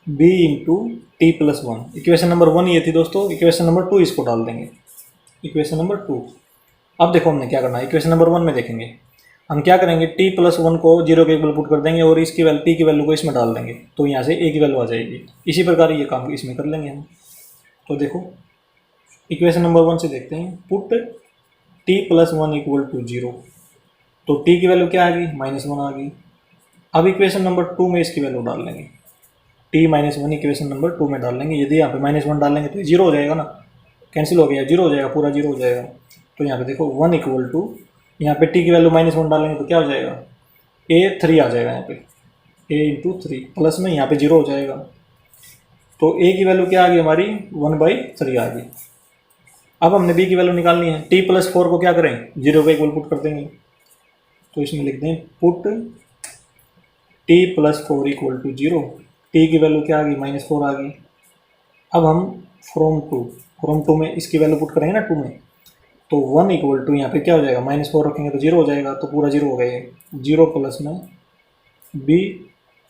b into T plus 1। Equation number 1 ये थी दोस्तों, इक्वेशन नंबर 2 इसको डाल देंगे, इक्वेशन नंबर 2। अब देखो हमने क्या करना है, इक्वेशन नंबर 1 में देखेंगे हम क्या करेंगे, t प्लस 1 को 0 के इक्वल पुट कर देंगे और इसकी वैल्यू t की वैल्यू को इसमें डाल देंगे, तो यहाँ से a की वैल्यू आ जाएगी। इसी प्रकार ये काम इसमें कर लेंगे हम। तो देखो इक्वेशन नंबर 1 से देखते हैं, put t plus 1 equal to 0, तो t की वैल्यू क्या आ गई, -1 आ गई। अब इक्वेशन नंबर 2 में इसकी वैल्यू डाल लेंगे, t -1 इक्वेशन नंबर 2 में डाल लेंगे। यदि यहाँ पे -1 डालेंगे तो 0 हो जाएगा ना, कैंसिल हो गया, 0 हो जाएगा, पूरा 0 हो जाएगा। तो यहाँ पे देखो 1 इक्वल टू, यहाँ पे t की वैल्यू -1 डालेंगे तो क्या हो जाएगा, a 3 आ जाएगा, यहाँ पे a इंटू 3 प्लस में यहाँ पे 0 हो जाएगा, तो a की वैल्यू क्या आ गई हमारी, 1/3 आ गई। अब हमने b की वैल्यू निकालनी है, t प्लस 4 को क्या करें, 0 पे इक्वल पुट कर देंगे, तो इसमें लिख दें put t plus 4 equal to 0, t की वैल्यू क्या आ गई, -4 आ गई। अब हम फ्रॉम टू में इसकी वैल्यू पुट करेंगे ना 2 में, तो 1 इक्वल टू यहाँ पे क्या हो जाएगा, -4 रखेंगे तो 0 हो जाएगा, तो पूरा 0 हो गया, 0 प्लस में b,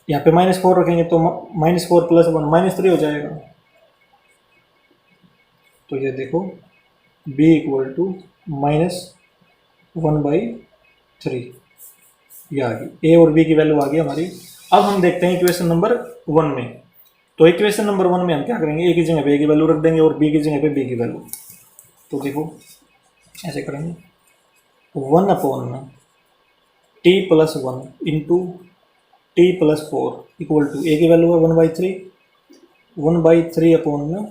यहाँ पे -4 रखेंगे तो -4 प्लस 1 -3 हो जाएगा। तो ये देखो b इक्वल टू -1/3 3, ये आ गई, ए और बी की वैल्यू आ गई हमारी। अब हम देखते हैं इक्वेशन नंबर 1 में। तो इक्वेशन नंबर 1 में हम क्या करेंगे, ए की जगह पे ए की वैल्यू रख देंगे और बी की जगह पे बी की वैल्यू। तो देखो ऐसे करेंगे, 1 t plus 1 into T plus 4 equal to, a की वैल्यू है 1/3, 1/3 अपॉन में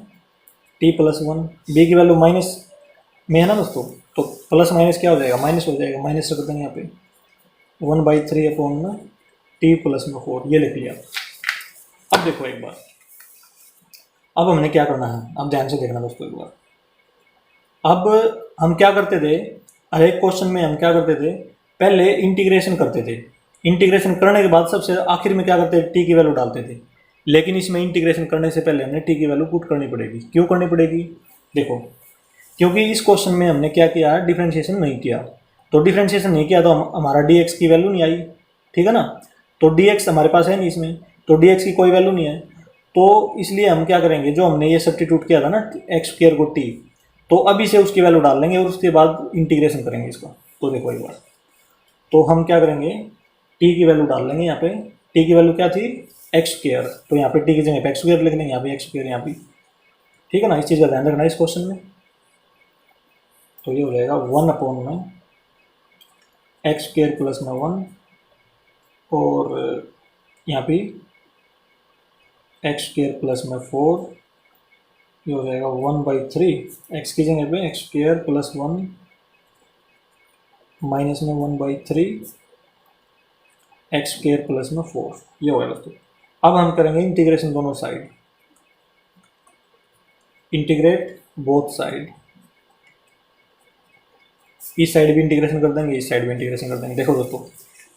टी प्लस 1, बी की वैल्यू माइनस में है ना दोस्तों, तो प्लस माइनस क्या हो जाएगा, माइनस हो जाएगा, माइनस रख देंगे यहाँ पे 1/3 अपॉन में टी प्लस में 4, ये लिख लिया। अब देखो एक बार, अब हमने क्या करना है, अब ध्यान से देखना दोस्तों एक बार। अब हम क्या करते थे, हर एक क्वेश्चन में हम क्या करते थे, पहले इंटीग्रेशन करते थे, इंटीग्रेशन करने के बाद सबसे आखिर में क्या करते थे, टी की वैल्यू डालते थे। लेकिन इसमें इंटीग्रेशन करने से पहले हमें टी की वैल्यू पुट करनी पड़ेगी। क्यों करनी पड़ेगी, देखो क्योंकि इस क्वेश्चन में हमने क्या किया, डिफ्रेंशिएशन नहीं किया। तो डिफ्रेंशिएशन नहीं किया तो हमारा डी की वैल्यू नहीं आई, ठीक है ना। तो डी हमारे पास है नहीं इसमें, तो डी की कोई वैल्यू नहीं है। तो इसलिए हम क्या करेंगे, जो हमने ये सब्स्टिट्यूट किया था ना x² को t, तो अभी से उसकी वैल्यू डाल लेंगे और उसके बाद इंटीग्रेशन करेंगे इसका। तो देखो एक बार, तो हम क्या करेंगे, t की वैल्यू डाल लेंगे यहाँ पे। t की वैल्यू क्या थी, x², तो यहाँ पे t की जगह पे x² लिख लेंगे, यहाँ पे x² यहाँ पे, ठीक है ना। इस चीज़ का ध्यान रखना इस क्वेश्चन में। तो ये हो जाएगा 1 x² प्लस में 1 और यहाँ पे x² प्लस में 4, ये हो जाएगा 1/3, x की जगह पे x² प्लस 1 माइनस में 1/3 x² प्लस में 4, ये हो गया दोस्तों। अब हम करेंगे इंटीग्रेशन दोनों साइड, इंटीग्रेट बोथ साइड। इस साइड भी इंटीग्रेशन कर देंगे, इस साइड भी इंटीग्रेशन कर देंगे। देखो दोस्तों,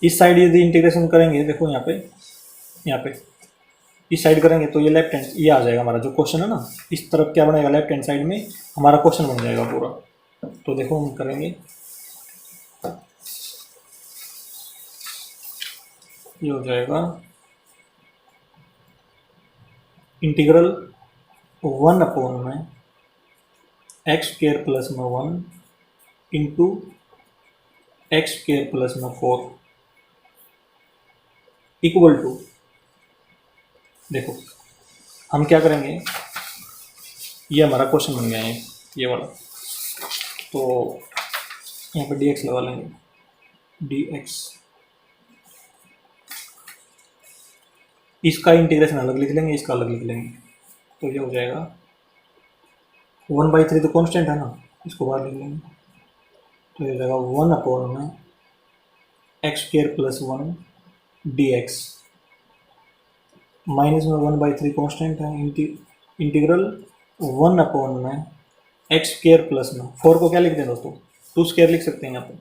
इस साइड यदि इंटीग्रेशन करेंगे, देखो यहाँ पे इस साइड करेंगे तो ये लेफ्ट हैंड, ये आ जाएगा हमारा जो क्वेश्चन है ना, इस तरफ क्या बनेगा, लेफ्ट हैंड साइड में हमारा क्वेश्चन बन जाएगा पूरा। तो देखो हम करेंगे, ये हो जाएगा इंटीग्रल 1 x² प्लस में 1 इंटू x² प्लस में 4 इक्वल टू, देखो हम क्या करेंगे, ये हमारा क्वेश्चन बन गया है ये वाला। तो यहाँ पे dx लगा लेंगे, dx, इसका इंटीग्रेशन अलग लिख लेंगे, इसका अलग लिख लेंगे। तो ये हो जाएगा 1/3, तो कांस्टेंट है ना, इसको बाहर लिख लेंगे। तो ये हो जाएगा 1 x² प्लस 1 dx माइनस में 1/3 कांस्टेंट है, इंटीग्रल 1 x² प्लस में 4 को क्या लिख दें दोस्तों, 2² लिख सकते हैं यहाँ पे,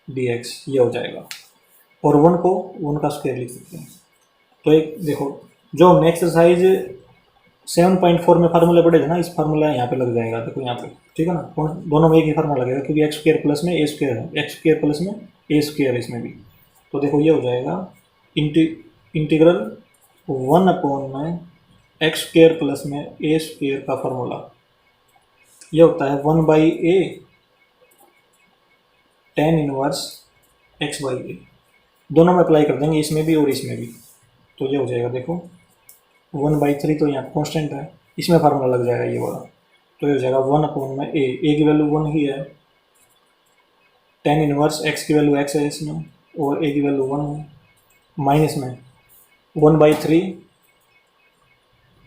dx, ये हो जाएगा। और 1 को 1 का स्क्वायर लिख सकते हैं। तो एक देखो, जो हमने एक्सरसाइज 7.4 में फार्मूला पढ़े थे ना, इस फार्मूला यहाँ पे लग जाएगा, देखो यहाँ पे, ठीक है ना। दोनों में एक ही फार्मूला लगेगा क्योंकि x² प्लस में a² है, x² प्लस में a² है इसमें भी। तो देखो ये हो जाएगा इंटीग्रल 1 x² प्लस में a² का फार्मूला, ये होता है 1/a tan इनवर्स x/a। दोनों में अप्लाई कर देंगे, इसमें भी और इसमें भी। तो ये हो जाएगा, देखो 1/3 तो यहाँ कांस्टेंट है, इसमें फार्मूला लग जाएगा ये वाला। तो ये हो जाएगा 1/a, a की वैल्यू 1 ही है, tan इनवर्स x की वैल्यू x है इसमें, और a की वैल्यू 1 है, माइनस में 1/3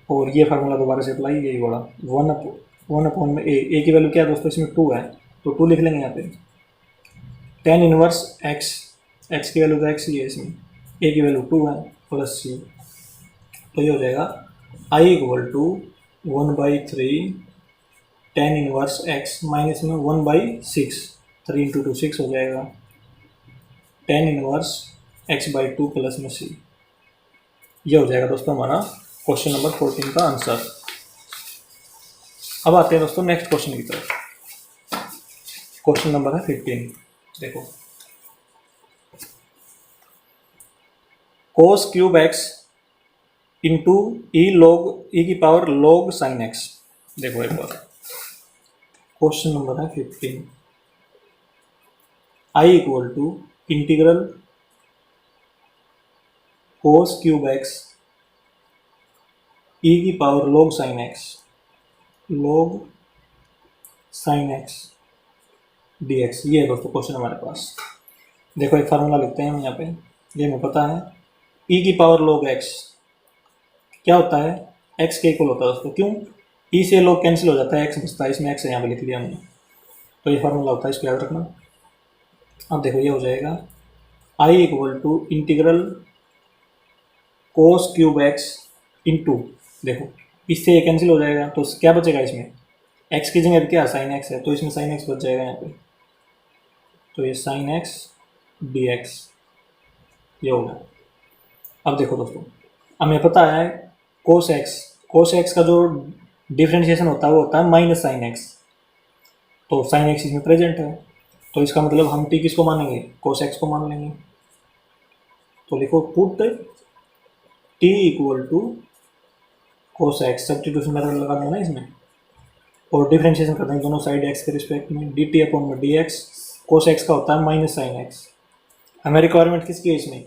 और ये फार्मूला दोबारा से अप्लाई, यही वाला 1/a की वैल्यू क्या है दोस्तों, इसमें 2 है, तो 2 लिख लेंगे यहाँ पे। tan इनवर्स x की वैल्यू तो x ही है इसमें, a की वैल्यू 2 है, प्लस c। तो ये हो जाएगा i = 1/3 tan inverse x minus में 1/6, 3 × 2 6 हो जाएगा, tan इनवर्स x/2 प्लस में c। ये हो जाएगा दोस्तों हमारा क्वेश्चन नंबर 14 का आंसर। अब आते हैं दोस्तों नेक्स्ट क्वेश्चन की तरफ। क्वेश्चन नंबर है 15। देखो, cos³ x इंटू e की पावर log sin x। देखो एक बार, क्वेश्चन नंबर है 15। I equal to integral cos cube x e की power log sine x dx। ये है दोस्तों क्वेश्चन हमारे पास। देखो एक फार्मूला लिखते हैं हम यहाँ पे, ये हमें पता है e की पावर log x क्या होता है, x के इक्वल होता है दोस्तों। क्यों, e से log कैंसिल हो जाता है, x बचता है, इसमें x है यहाँ पे लिख लिया हमने, तो ये फार्मूला होता है, इसको याद रखना। अब देखो ये हो जाएगा i equal to integral cos cube x into, देखो इससे ये कैंसिल हो जाएगा तो क्या बचेगा इसमें, x की जगह क्या साइन x है, तो इसमें साइन x बच जाएगा यहाँ पे, तो ये साइन x dx ये होगा। अब देखो दोस्तों हमें पता है कोस एक्स का जो डिफ्रेंशिएशन होता है वो होता है माइनस साइन एक्स, तो साइन एक्स इसमें प्रेजेंट है, तो इसका मतलब हम टी किसको मानेंगे, कोस एक्स को मान लेंगे। तो लिखो put T equal to cos X, substitution method लगा देना इसमें और डिफ्रेंशिएशन कर देंगे दोनों साइड एक्स के रिस्पेक्ट में, डी टी अपॉन में डी एक्स। कोस एक्स का होता है माइनस साइन एक्स, हमें रिक्वायरमेंट किसकी है इसमें,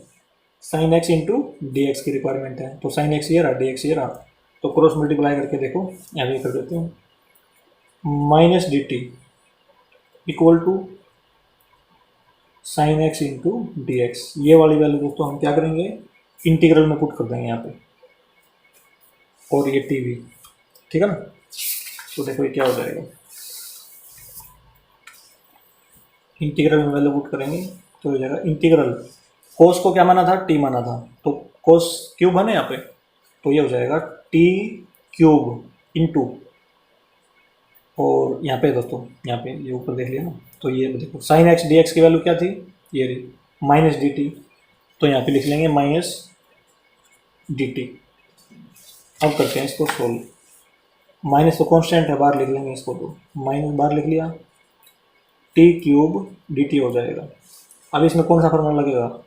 sine x into D x की रिक्वायरमेंट है, तो साइन एक्स ये रहा, डी एक्स ये रहा, तो क्रॉस मल्टीप्लाई करके देखो यहाँ पे कर देते हैं, minus D T equal to sine x into D x. ये वाली वैल्यू दोस्तों हम क्या करेंगे, इंटीग्रल में पुट कर देंगे यहाँ पे, और ये टी भी, ठीक है ना। तो देखो ये क्या हो जाएगा, इंटीग्रल में वैल्यू पुट करेंगे तो हो जाएगा इंटीग्रल, कोस को क्या माना था, टी माना था, तो कोस क्यूब है ना यहाँ पे, तो ये हो जाएगा टी क्यूब इंटू, और यहाँ पे दोस्तों यहाँ पे ये ऊपर देख लिया ना, तो ये देखो साइन एक्स डी एक्स की वैल्यू क्या थी, ये रही माइनस डी टी, तो यहाँ पे लिख लेंगे माइनस डी टी। अब करते हैं इसको सोल्व, माइनस तो कॉन्स्टेंट है, बाहर लिख लेंगे इसको, तो माइनस बाहर लिख लिया, टी क्यूब डी टी हो जाएगा। अब इसमें कौन सा फॉर्मूला लगेगा,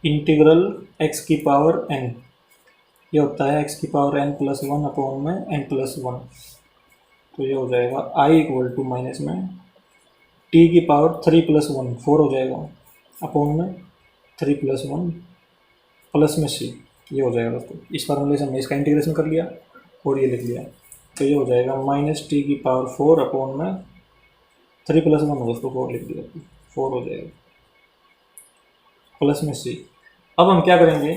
इंटीग्रल एक्स की पावर एन, ये होता है एक्स की power N plus one upon में एन प्लस वन, तो ये हो जाएगा आई इक्वल टू माइनस में टी की power three plus one, four हो जाएगा, अपॉन में थ्री प्लस वन प्लस में सी, ये हो जाएगा दोस्तों। इस फार्मूले से हमने इसका इंटीग्रेशन कर लिया और ये लिख लिया, तो ये हो जाएगा माइनस टी की पावर फोर अपॉन में थ्री प्लस वन दोस्तों, फोर लिख दिया, फोर हो जाएगा प्लस में सी। अब हम क्या करेंगे,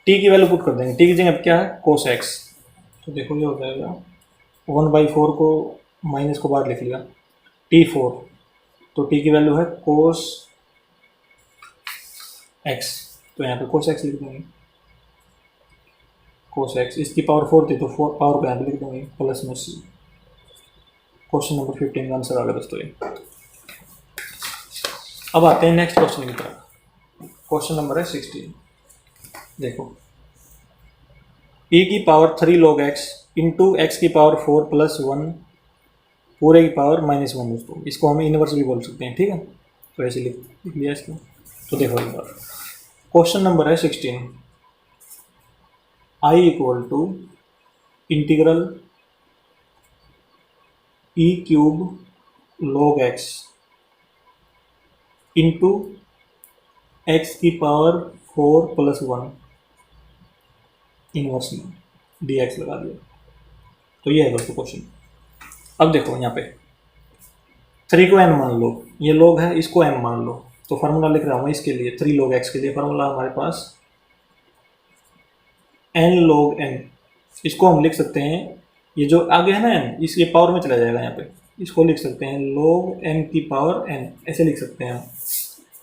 टी की वैल्यू पुट कर देंगे, टी की जगह अब क्या है कोस एक्स, तो देखो ये हो जाएगा वन बाई फोर को माइनस को बाहर लिख लिया, टी फोर, तो टी की वैल्यू है कोस एक्स, तो यहाँ पे कोस एक्स लिख देंगे, कोस एक्स, इसकी पावर फोर थी तो फोर पावर को यहाँ पे लिख देंगे प्लस में सी। क्वेश्चन नंबर 15 का आंसर आ गया दोस्तों ये। अब आते हैं नेक्स्ट क्वेश्चन की तरफ, क्वेश्चन नंबर है 16। देखो e की power three log x into x की पावर फोर प्लस वन पूरे की पावर माइनस वन दोस्तों, इसको हम इनवर्स भी बोल सकते हैं, ठीक है, तो ऐसे लिख लिया इसको। तो देखो एक बार क्वेश्चन नंबर है 16, I equal to integral e cube log x into x की power four plus one inverse में डी एक्स लगा दिया, तो ये है दोस्तों क्वेश्चन। अब देखो यहाँ पे थ्री को एन मान लो, ये लॉग है, इसको एम मान लो, तो फार्मूला लिख रहा हूँ मैं इसके लिए, थ्री लॉग एक्स के लिए फार्मूला हमारे पास एन लॉग एन, इसको हम लिख सकते हैं, ये जो आगे है ना एन, इसके पावर में चला जाएगा यहाँ पे, इसको लिख सकते हैं लॉग एन की पावर एन, ऐसे लिख सकते हैं हम।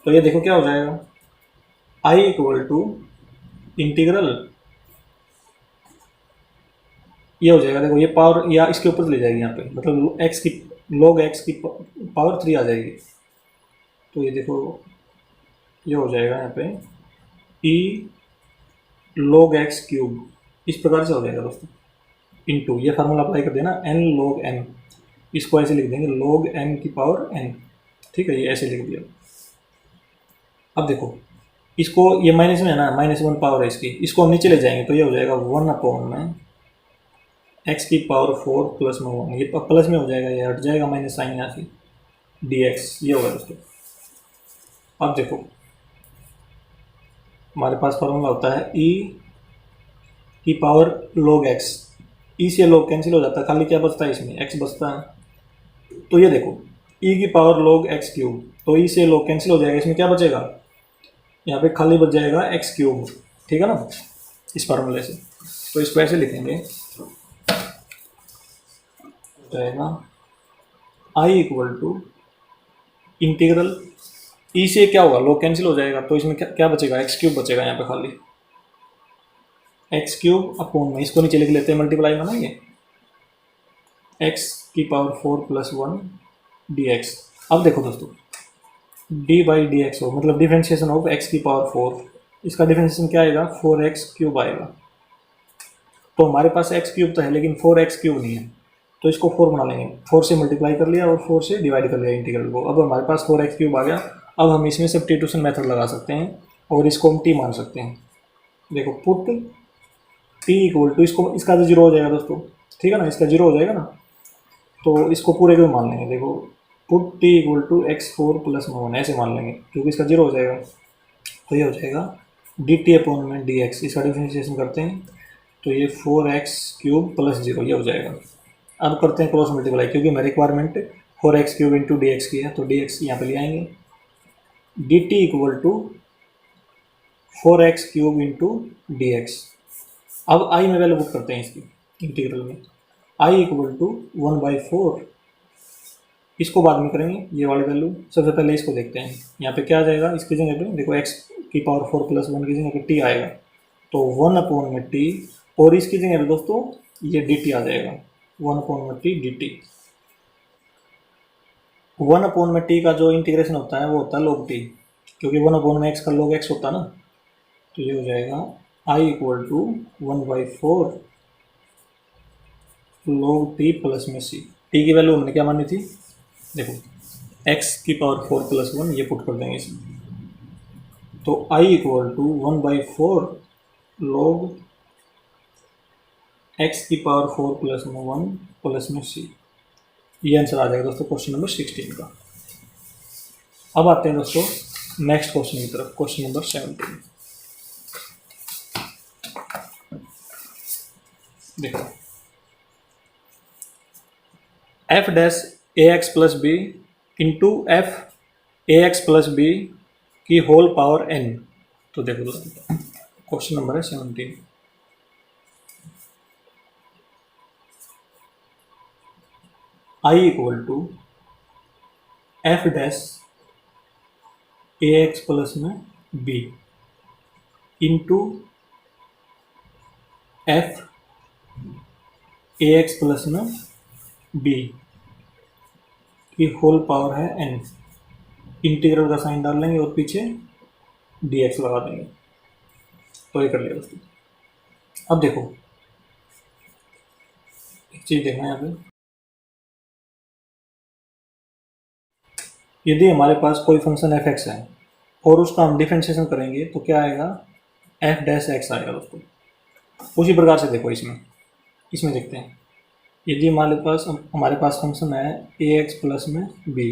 तो ये देखो क्या हो जाएगा, आई इक्वल टू इंटीग्रल, ये हो जाएगा, देखो ये पावर या इसके ऊपर चली जाएगी यहाँ पे, मतलब एक्स की लॉग एक्स की पावर थ्री आ जाएगी, तो ये देखो ये हो जाएगा यहाँ पे ई लॉग एक्स क्यूब, इस प्रकार से हो जाएगा दोस्तों, इनटू ये फार्मूला अप्लाई कर देना एन लॉग एन, इसको ऐसे लिख देंगे लॉग एन की पावर एन, ठीक है, ये ऐसे लिख दिया। अब देखो इसको ये माइनस में है ना, माइनस वन पावर है इसकी, इसको हम नीचे ले जाएंगे तो ये हो जाएगा वन अपॉन में एक्स की पावर फोर प्लस में वन, ये प्लस में हो जाएगा, ये हट जाएगा माइनस साइन यहाँ से डी एक्स, ये होगा दोस्तों। अब देखो हमारे पास फॉर्मूला होता है e की पावर log x। e से log कैंसिल हो जाता है, खाली क्या बचता है इसमें x बचता है। तो ये देखो e की पावर log x क्यूब, तो e से log कैंसिल हो जाएगा, इसमें क्या बचेगा, यहाँ पे खाली बच जाएगा एक्स क्यूब, ठीक है ना, इस फार्मूले से। तो इसको ऐसे लिखेंगे, जाएगा आई इक्वल टू इंटीग्रल, ई से क्या होगा, log कैंसिल हो जाएगा, तो इसमें क्या बचेगा, एक्स क्यूब बचेगा यहाँ पे खाली, एक्स क्यूब अपॉन में, इसको नीचे लिख लेते हैं, मल्टीप्लाई में ना ये एक्स की पावर 4+1 dx। अब देखो दोस्तों डी बाई डी एक्स हो, मतलब डिफ्रेंशिएशन ऑफ एक्स की पावर 4, इसका डिफ्रेंशिएशन क्या आएगा, 4x क्यूब आएगा। तो हमारे पास एक्स क्यूब तो है लेकिन 4x क्यूब नहीं है, तो इसको 4 बना लेंगे, 4 से मल्टीप्लाई कर लिया और 4 से डिवाइड कर लिया इंटीग्रल को। अब हमारे पास 4x क्यूब आ गया। अब हम इसमें सब्स्टिट्यूशन मेथड लगा सकते हैं और इसको हम t मान सकते हैं। देखो पुट t इक्वल टू, इसको इसका तो जीरो हो जाएगा दोस्तों, ठीक है ना, इसका जीरो हो जाएगा ना, तो इसको पूरे को मान लेंगे। देखो put t equal to x4+1 ऐसे मान लेंगे क्योंकि इसका जीरो हो जाएगा। तो ये हो जाएगा dt अपॉन में dx, इसका डिफरेंशिएशन करते हैं तो ये 4x क्यूब प्लस 0 ये हो जाएगा। अब करते हैं क्रॉस मल्टीप्लाई, क्योंकि मेरी requirement 4x cube into D x की है, तो dx यहाँ पे ले आएंगे, dt इक्वल to 4x cube into D X. अब आई में वैल्यू पुट करते हैं इसकी इंटीग्रल में, आई इक्वल टू 1/4, इसको बाद में करेंगे ये वाली वैल्यू, सबसे पहले इसको देखते हैं। यहाँ पे क्या आ जाएगा, इसकी जगह पे देखो x की पावर 4+1 की जगह पे t आएगा, तो 1 अपॉन में t, और इसकी जगह पे दोस्तों ये dt आ जाएगा, 1 अपॉन में t dt। 1 अपॉन में t का जो इंटीग्रेशन होता है वो होता है log t, क्योंकि 1 अपॉन में x का log x होता है ना, तो ये हो जाएगा i equal to 1/4 log t plus में c। t की वैल्यू हमने क्या मानी थी, देखो x की पावर 4+1 ये पुट कर देंगे इसमें, तो i equal to 1/4 log x की पावर 4+1 प्लस में c। ये आंसर आ जाएगा दोस्तों क्वेश्चन नंबर 16 का। अब आते हैं दोस्तों नेक्स्ट क्वेश्चन की तरफ, क्वेश्चन नंबर 17। देखो f dash a x plus b into f a x plus b की होल पावर n। तो देखो दोस्तों क्वेश्चन नंबर है 17। I equal to f dash a x plus में b into f a x plus में बी की होल पावर है n। इंटीग्रल का साइन डाल लेंगे और पीछे dx लगा देंगे, तो ये कर लिया दोस्तों। अब देखो एक चीज देखना यहाँ पे, यदि हमारे पास कोई फंक्शन एफ एक्स है और उसका हम डिफरेंशिएशन करेंगे तो क्या आएगा, एफ डैश एक्स आएगा दोस्तों। उसी प्रकार से देखो इसमें देखते हैं, यदि हमारे पास फंक्शन है ए एक्स प्लस में बी,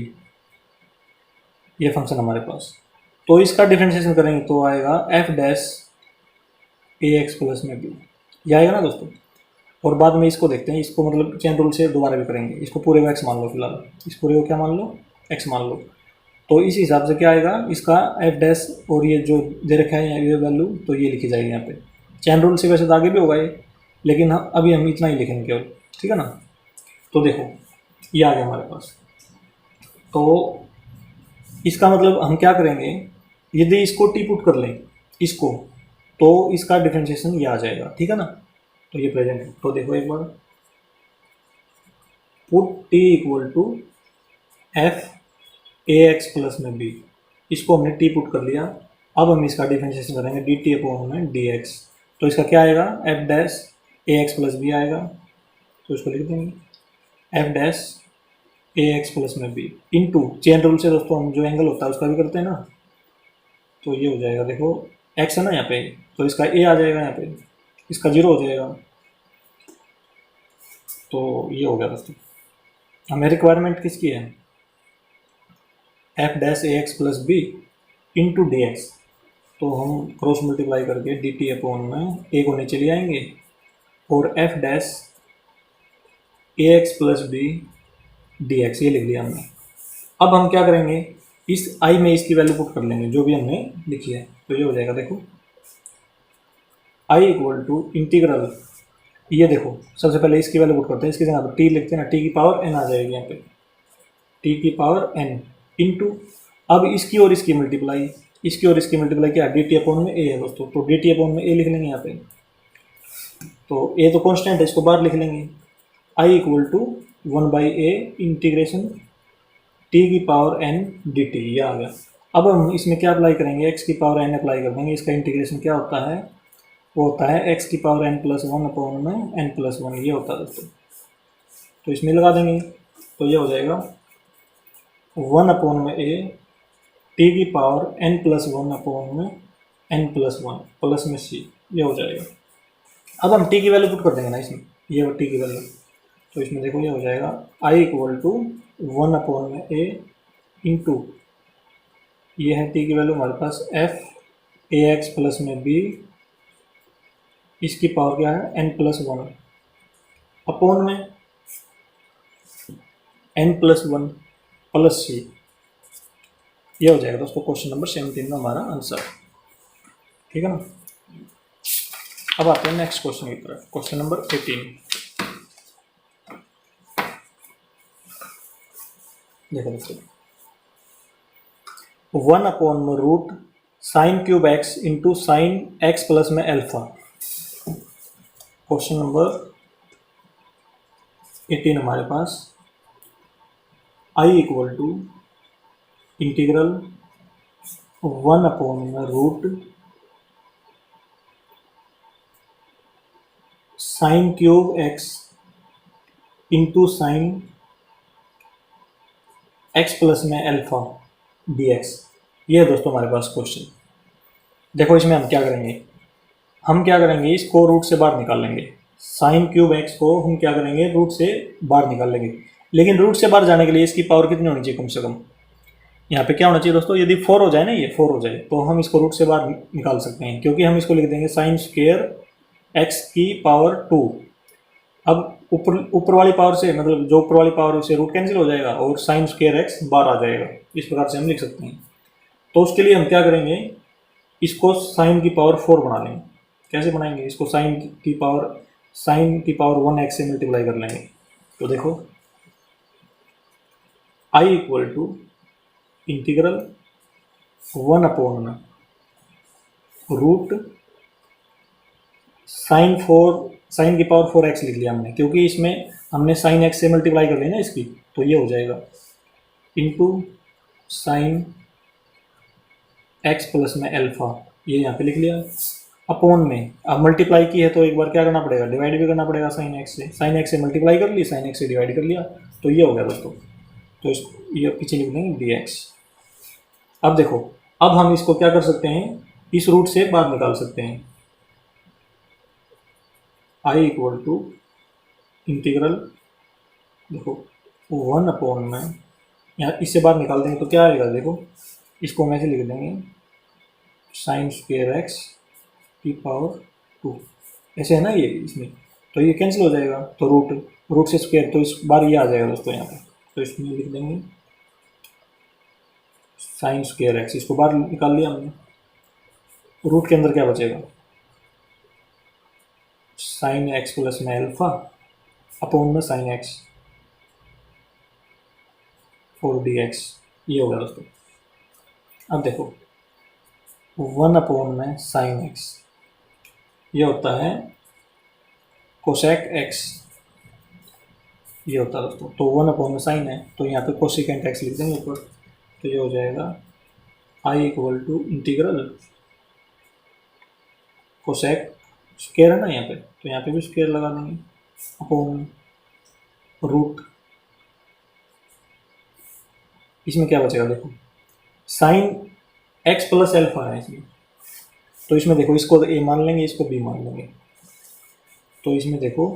ये फंक्शन हमारे पास, तो इसका डिफरेंशिएशन करेंगे तो आएगा F dash a x plus में बी, ये आएगा ना दोस्तों। और बाद में इसको देखते हैं, इसको मतलब चेन रूल से दोबारा भी करेंगे, इसको पूरे को एक्स मान लो, फिलहाल इस पूरे को क्या मान लो, एक्स मान लो। तो इस हिसाब से क्या आएगा इसका एफ डैश, और ये जो दे रखा है ये वैल्यू, तो ये लिखी जाएगी यहाँ पे। चैन रूल से वैसे तो आगे भी होगा ये, लेकिन अभी हम इतना ही लिखेंगे केवल, ठीक है ना। तो देखो ये आ गया हमारे पास, तो इसका मतलब हम क्या करेंगे, यदि इसको टी पुट कर लें इसको, तो इसका डिफरेंशिएशन ये आ जाएगा, ठीक है ना। तो ये प्रेजेंट है, तो देखो एक बार, put T equal to f a x plus में बी, इसको हमने टी पुट कर लिया। अब हम इसका डिफरेंशिएशन करेंगे डी टी अपॉन में डी एक्स, तो इसका क्या आएगा, F dash a x plus B आएगा, तो इसको लिख देंगे F dash a x plus में बी इंटू, चेन रूल से दोस्तों हम जो एंगल होता है उसका भी करते हैं ना, तो ये हो जाएगा, देखो एक्स है ना यहाँ पे, तो इसका ए आ जाएगा यहाँ पे, इसका जीरो हो जाएगा, तो ये हो गया दोस्तों। हमें रिक्वायरमेंट किसकी है, f dash a x plus b into D x, तो हम क्रॉस मल्टीप्लाई करके डी टी अपॉन में ए को नीचे ले आएंगे और f dash a x plus b d x ये लिख लिया हमने। अब हम क्या करेंगे, इस आई में इसकी वैल्यू पुट कर लेंगे जो भी हमने लिखी है, तो ये हो जाएगा देखो आई इक्वल टू इंटीग्रल, ये देखो सबसे पहले इसकी वैल्यू पुट करते हैं, इसकी जगह पर टी लिखते हैं ना, टी की पावर एन आ जाएगी यहाँ पे, टी की पावर एन इंटू, अब इसकी और इसकी मल्टीप्लाई, इसकी और इसकी मल्टीप्लाई क्या, डी टी अपॉन में ए है दोस्तों, तो डी टी अपॉन में ए लिख लेंगे यहाँ पे, तो ए तो कॉन्स्टेंट है इसको बाहर लिख लेंगे, I equal to 1/a integration t की पावर एन डी टी, ये आ गया। अब हम इसमें क्या अप्लाई करेंगे, एक्स की पावर एन अप्लाई कर देंगे, इसका इंटीग्रेशन क्या होता है, वो होता है एक्स की power N plus one upon में एन प्लस वन, ये होता है दोस्तों, तो इसमें लगा देंगे, तो ये हो जाएगा 1 अपॉन में ए टी की power N plus one upon में एन प्लस वन प्लस में सी, ये हो जाएगा। अब हम टी की वैल्यू पुट कर देंगे ना इसमें, ये टी की वैल्यू, तो इसमें देखो ये हो जाएगा आई इक्वल टू 1 अपॉन में ए इंटू, ये है टी की वैल्यू हमारे पास एफ ए एक्स प्लस में बी, इसकी पावर क्या है एन प्लस वन अपॉन में एन प्लस वन प्लस सी, ये हो जाएगा दोस्तों क्वेश्चन नंबर 17 में हमारा आंसर, ठीक है ना। अब आते हैं नेक्स्ट क्वेश्चन की तरफ, क्वेश्चन नंबर 18। देखो दोस्तों 1 अपॉन में root sine cube x into sine x plus में एल्फा, क्वेश्चन नंबर 18 हमारे पास I equal to integral 1 upon में root sine cube x into sine x plus में एल्फा डी एक्स, ये है दोस्तों हमारे पास क्वेश्चन। देखो इसमें हम क्या करेंगे, इसको रूट से बाहर निकाल लेंगे, साइन क्यूब एक्स को हम क्या करेंगे रूट से बाहर निकाल लेंगे, लेकिन रूट से बाहर जाने के लिए इसकी पावर कितनी होनी चाहिए, कम से कम यहाँ पे क्या होना चाहिए दोस्तों, यदि 4 हो जाए ना, ये 4 हो जाए तो हम इसको रूट से बाहर निकाल सकते हैं, क्योंकि हम इसको लिख देंगे साइन स्क्वेयर एक्स की पावर 2। अब ऊपर वाली पावर से, मतलब जो ऊपर वाली पावर से रूट कैंसिल हो जाएगा और साइन स्क्वेयर एक्स बाहर आ जाएगा, इस प्रकार से हम लिख सकते हैं। तो उसके लिए हम क्या करेंगे, इसको साइन की पावर 4 बना लेंगे। कैसे बनाएंगे इसको, साइन की पावर 1x से मल्टीप्लाई कर लेंगे, तो देखो I equal to integral 1 upon में रूट साइन की पावर 4x लिख लिया हमने, क्योंकि इसमें हमने साइन एक्स से मल्टीप्लाई कर ली ना इसकी, तो ये हो जाएगा इंटू साइन एक्स प्लस में एल्फा, ये यहाँ पे लिख लिया अपॉन में। अब मल्टीप्लाई की है तो एक बार क्या करना पड़ेगा, डिवाइड भी करना पड़ेगा साइन एक्स से मल्टीप्लाई कर ली, साइन एक्स से डिवाइड कर लिया, तो ये हो गया दोस्तों, तो ये पीछे लिख देंगे डी एक्स। अब देखो, अब हम इसको क्या कर सकते हैं, इस रूट से बाहर निकाल सकते हैं, आई इक्वल टू इंटीग्रल, देखो 1 अपॉन में, यहाँ इससे बाहर निकाल देंगे तो क्या आएगा, देखो इसको हम ऐसे लिख देंगे साइन स्क्वेयर एक्स की पावर 2, ऐसे है ना ये इसमें, तो ये कैंसिल हो जाएगा, तो रूट से स्क्वायर, तो इस बार ये आ जाएगा दोस्तों यहाँ पे, तो इसमें लिख देंगे साइन स्क्वेयर एक्स, इसको बाहर निकाल लिया हमने, रूट के अंदर क्या बचेगा, साइन एक्स प्लस में एल्फा अपॉन में साइन एक्स 4dx, ये होगा दोस्तों। अब देखो 1 अपॉन में साइन एक्स, ये होता है कोसेक एक्स, ये होता है दोस्तों, तो 1 अपॉन में साइन है तो यहाँ पे कोसिकेंट एक्स लिख देंगे ऊपर, तो ये हो जाएगा I equal to integral cosec square है ना यहाँ पे, तो यहाँ पे भी स्क्वायर लगा देंगे अपॉन रूट, इसमें क्या बचेगा, देखो साइन एक्स प्लस एल्फा है इसमें, तो इसमें देखो इसको ए मान लेंगे, इसको बी मान लेंगे, तो इसमें देखो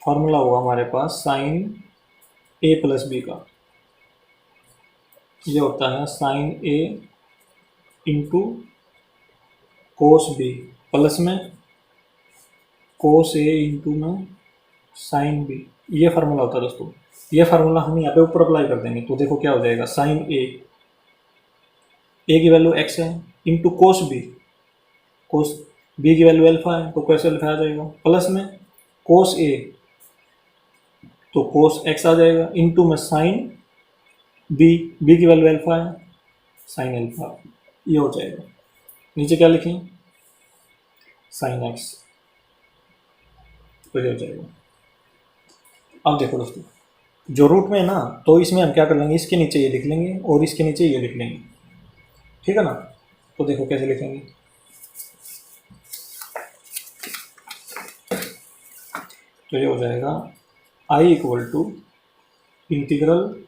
फॉर्मूला होगा हमारे पास साइन ए प्लस बी का, ये होता है साइन ए इंटू कोस बी प्लस में कोस ए इंटू में साइन बी। ये फार्मूला होता है दोस्तों। ये फार्मूला हम यहाँ पे ऊपर अप्लाई कर देंगे तो देखो क्या हो जाएगा, साइन ए की वैल्यू एक्स है into cos b, cos b की वैल्यू अल्फा है तो कोस अल्फा आ जाएगा, प्लस में कोस ए तो कोस एक्स आ जाएगा इंटू में साइन बी की वैल्यू अल्फा है, साइन अल्फा। ये हो जाएगा। नीचे क्या लिखें, साइन एक्स, तो ये हो जाएगा। अब देखो दोस्तों, जो रूट में है ना, तो इसमें हम क्या कर लेंगे, इसके नीचे ये लिख लेंगे और इसके नीचे ये लिख लेंगे, ठीक है ना। तो देखो कैसे लिखेंगे, तो ये हो जाएगा I equal to integral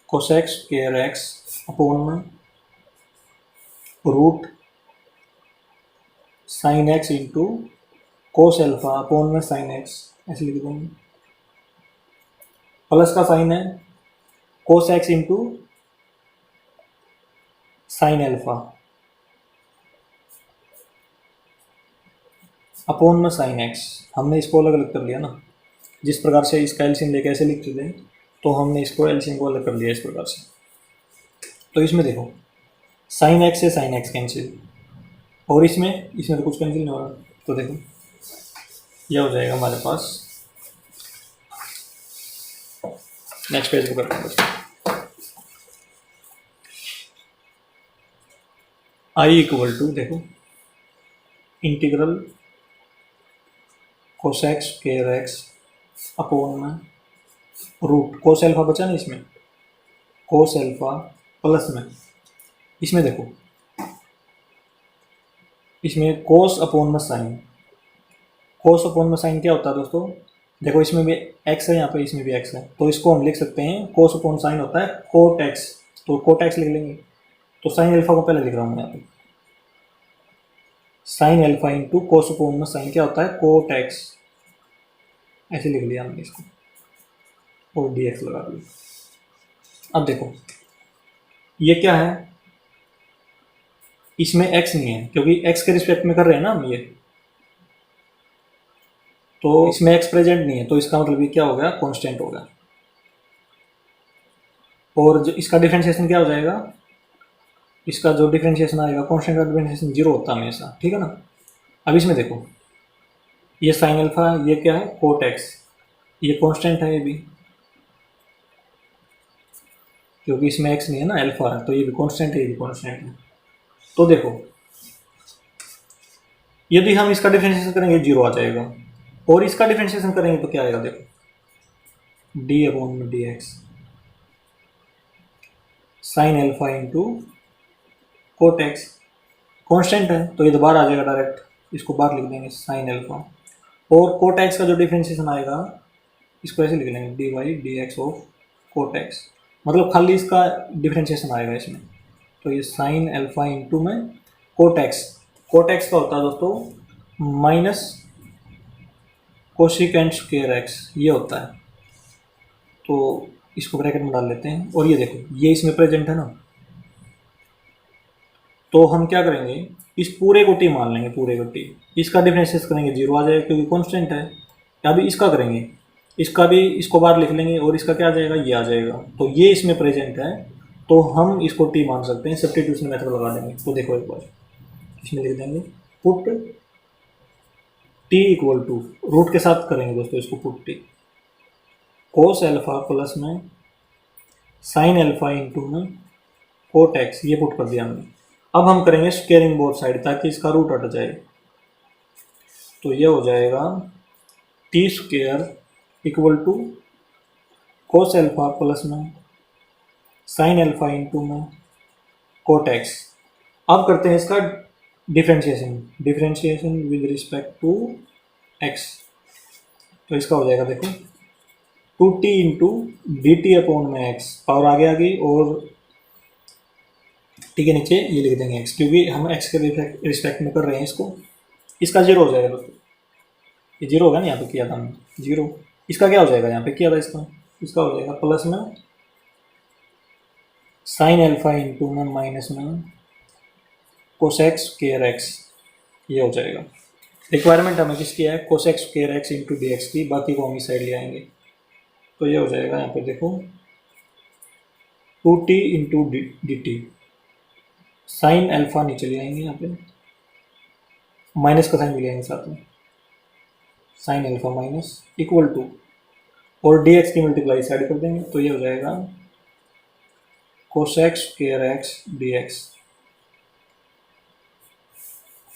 cosec square x upon में root sine x into cos alpha upon में साइन एक्स, ऐसे लिख देंगे। प्लस का साइन है cos x into sine alpha upon में साइन एक्स। हमने इसको अलग अलग कर लिया ना, जिस प्रकार से इसका एलसीएम लेके ऐसे लिख दें, तो हमने इसको एलसीएम को अलग कर लिया इस प्रकार से। तो इसमें देखो साइन एक्स से साइन एक्स कैंसिल, और इसमें तो कुछ कैंसिल नहीं हो रहा। तो देखो यह हो जाएगा हमारे पास, नेक्स्ट पेज को करते हैं। आई इक्वल टू देखो integral cosec square x upon में रूट कोस एल्फा बचा ना इसमें, कोस एल्फा प्लस में इसमें देखो, इसमें कोस अपॉन में साइन, कोस अपॉन में साइन क्या होता है दोस्तों, देखो इसमें भी एक्स है, यहाँ पे इसमें भी एक्स है, तो इसको हम लिख सकते हैं कोस अपॉन साइन होता है कोट एक्स, तो कोट एक्स लिख लेंगे। तो साइन एल्फा को पहले लिख रहा हूँ यहाँ पे, sign alpha into cos upon में साइन क्या होता है कोट एक्स, ऐसे लिख लिया हमने इसको और डी एक्स लगा दिया। अब देखो ये क्या है, इसमें x नहीं है क्योंकि x के रिस्पेक्ट में कर रहे हैं ना हम ये, तो इसमें x प्रेजेंट नहीं है, तो इसका मतलब ये क्या हो गया, कांस्टेंट हो गया। और जो इसका डिफरेंशिएशन क्या हो जाएगा, इसका जो डिफरेंशिएशन आएगा, कांस्टेंट का डिफरेंशिएशन 0 होता है हमेशा, ठीक है ना। अब इसमें देखो ये साइन अल्फा, ये क्या है कोट एक्स, ये कांस्टेंट है ये भी, क्योंकि इसमें x नहीं है ना, अल्फा है, तो ये भी कांस्टेंट है, ये भी कांस्टेंट है। तो देखो यदि हम इसका डिफरेंशिएशन करेंगे 0 आ जाएगा, और इसका डिफरेंशिएशन करेंगे तो क्या आएगा, देखो D upon D x sign alpha into cot x, constant है तो ये तो बाहर आ जाएगा डायरेक्ट, इसको बाहर लिख देंगे साइन एल्फा, और कोट एक्स का जो डिफरेंशिएशन आएगा इसको ऐसे लिख लेंगे d y d x of cot x, मतलब खाली इसका डिफरेंशिएशन आएगा इसमें। तो ये साइन एल्फा इंटू में कोट एक्स, कोट एक्स का होता है दोस्तों माइनस कोसिकेंट स्क्वायर एक्स, ये होता है, तो इसको ब्रैकेट में डाल लेते हैं। और ये देखो ये इसमें प्रेजेंट है ना, तो हम क्या करेंगे, इस पूरे को टी मान लेंगे, पूरे को टी, इसका डिफरेंशिएशन करेंगे 0 आ जाएगा क्योंकि कांस्टेंट है। अभी इसका करेंगे, इसका भी इसको बाहर लिख लेंगे और इसका क्या आ जाएगा, ये आ जाएगा, तो ये इसमें प्रेजेंट है तो हम इसको टी मान सकते हैं, सब्स्टिट्यूशन मेथड लगा देंगे। तो देखो एक बार इसमें लिख देंगे put T equal to, root के साथ करेंगे दोस्तों इसको, put t cos alpha plus में साइन एल्फा इंटू में कोट एक्स, ये पुट कर दिया हमने। अब हम करेंगे स्क्वायरिंग बोथ साइड ताकि इसका रूट हट जाए, तो ये हो जाएगा t square equal to cos alpha plus में साइन एल्फा इंटू में कोट एक्स। अब करते हैं इसका differentiation, differentiation with respect to x, तो इसका हो जाएगा देखो 2t into d T upon में एक्स, पावर आगे आ गई और टी के नीचे ये लिख देंगे x, क्योंकि हम x के रिस्पेक्ट में कर रहे हैं इसको। इसका 0 हो जाएगा दोस्तों, ये 0 होगा ना, यहाँ पे किया था हमने 0, इसका क्या हो जाएगा, यहाँ पे किया था इसका हो जाएगा प्लस में साइन अल्फा इंटू में माइनस में कोसेक्स स्क्वायर एक्स, ये हो जाएगा। रिक्वायरमेंट हमें किसकी है, cosec square x into D x की, बाकी को हम इस साइड ले आएंगे। तो ये हो जाएगा यहाँ पे देखो 2t into d T, sine alpha नीचे ले आएंगे, यहाँ पे माइनस का साइन भी ले आएंगे साथ में, sine alpha minus equal to, और डी एक्स की मल्टीप्लाई साइड कर देंगे। तो ये हो जाएगा cosec square x d x,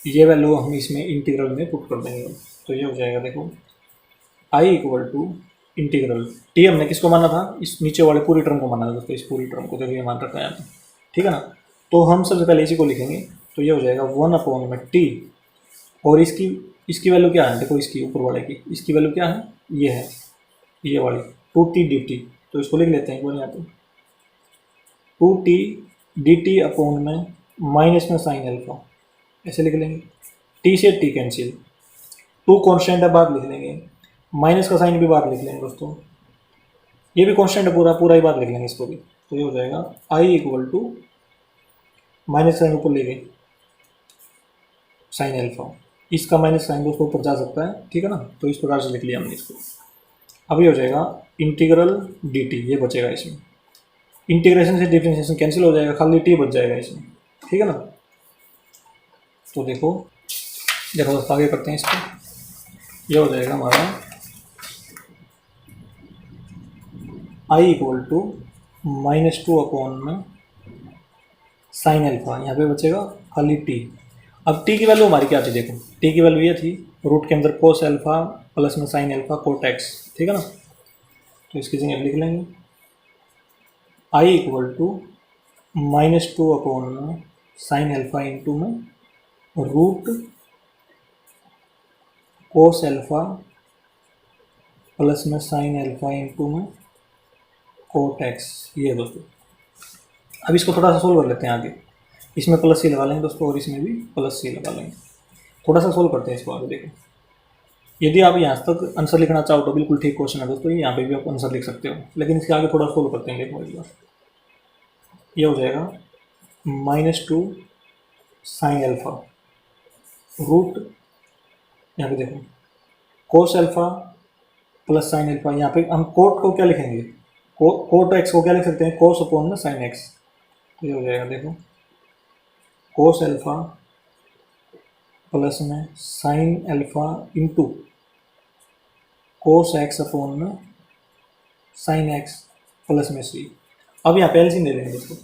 ये वैल्यू हम इसमें इंटीग्रल में पुट कर देंगे। तो ये हो जाएगा देखो I equal to integral, T हमने किसको माना था, इस नीचे वाले पूरी टर्म को माना था दोस्तों, इस पूरी टर्म को देखो ये मान रखा है यहाँ पे, ठीक है ना। तो हम सबसे पहले इसी को लिखेंगे। तो ये हो जाएगा 1 में टी, और इसकी वैल्यू क्या है, देखो इसकी ऊपर वाले की, इसकी वैल्यू क्या है, ये है ये वाली 2t dt। तो इसको लिख लेते हैं यहाँ पे 2t dt अपॉन में माइनस में साइन अल्फा, ऐसे लिख लेंगे। t से t कैंसिल, 2 कॉन्स्टेंट है बाद लिख लेंगे, माइनस का साइन भी बाद लिख लेंगे दोस्तों, ये भी कॉन्स्टेंट है, पूरा पूरा ही बात लिख लेंगे इसको भी। तो ये हो जाएगा I equal to minus sign ऊपर ले गए साइन अल्फा, इसका माइनस साइन दोस्तों ऊपर जा सकता है, ठीक है ना। तो इस प्रकार से लिख लिया हमने इसको। अभी हो जाएगा इंटीग्रल डी टी, ये बचेगा इसमें, इंटीग्रेशन से डिफरेंशिएशन कैंसिल हो जाएगा, खाली टी बच जाएगा इसमें, ठीक है ना। तो देखो देखो आगे करते हैं इसको। ये हो जाएगा हमारा आई इक्वल टू -2 अपॉन में साइन अल्फा, यहाँ पे बचेगा खाली टी। अब टी की वैल्यू हमारी क्या थी, देखो टी की वैल्यू ये थी रूट के अंदर कोस अल्फा प्लस में साइन अल्फा कोट एक्स, ठीक है ना। तो इसकी जगह लिख लेंगे आई इक्वल टू -2 अपॉन में साइन अल्फा इंटू में रूट कोस अल्फा प्लस में साइन अल्फा इंटू में कोट एक्स, ये दोस्तों। अब इसको थोड़ा सा सोल्व कर लेते हैं आगे, इसमें प्लस सी लगा लेंगे दोस्तों, और इसमें भी प्लस सी लगा लेंगे। थोड़ा सा सोल्व करते हैं इसको आगे। देखो यदि आप यहाँ तक आंसर लिखना चाहो तो बिल्कुल ठीक क्वेश्चन है दोस्तों, यहाँ पे भी आप आंसर लिख सकते हो, लेकिन इसके आगे थोड़ा सोल्व करते हैं। देखो एक बार ये हो जाएगा -2 साइन अल्फा रूट, यहाँ पे देखो cos alpha plus sine alpha, यहाँ पे हम कोट को क्या लिखेंगे, कोट एक्स को क्या लिख सकते हैं, कोस अपॉन में साइन एक्स। तो ये हो जाएगा देखो कोस अल्फा प्लस में sine alpha into cos x upon में साइन एक्स प्लस में सी। अब यहाँ पे एलसीएम ले लेंगे इसको,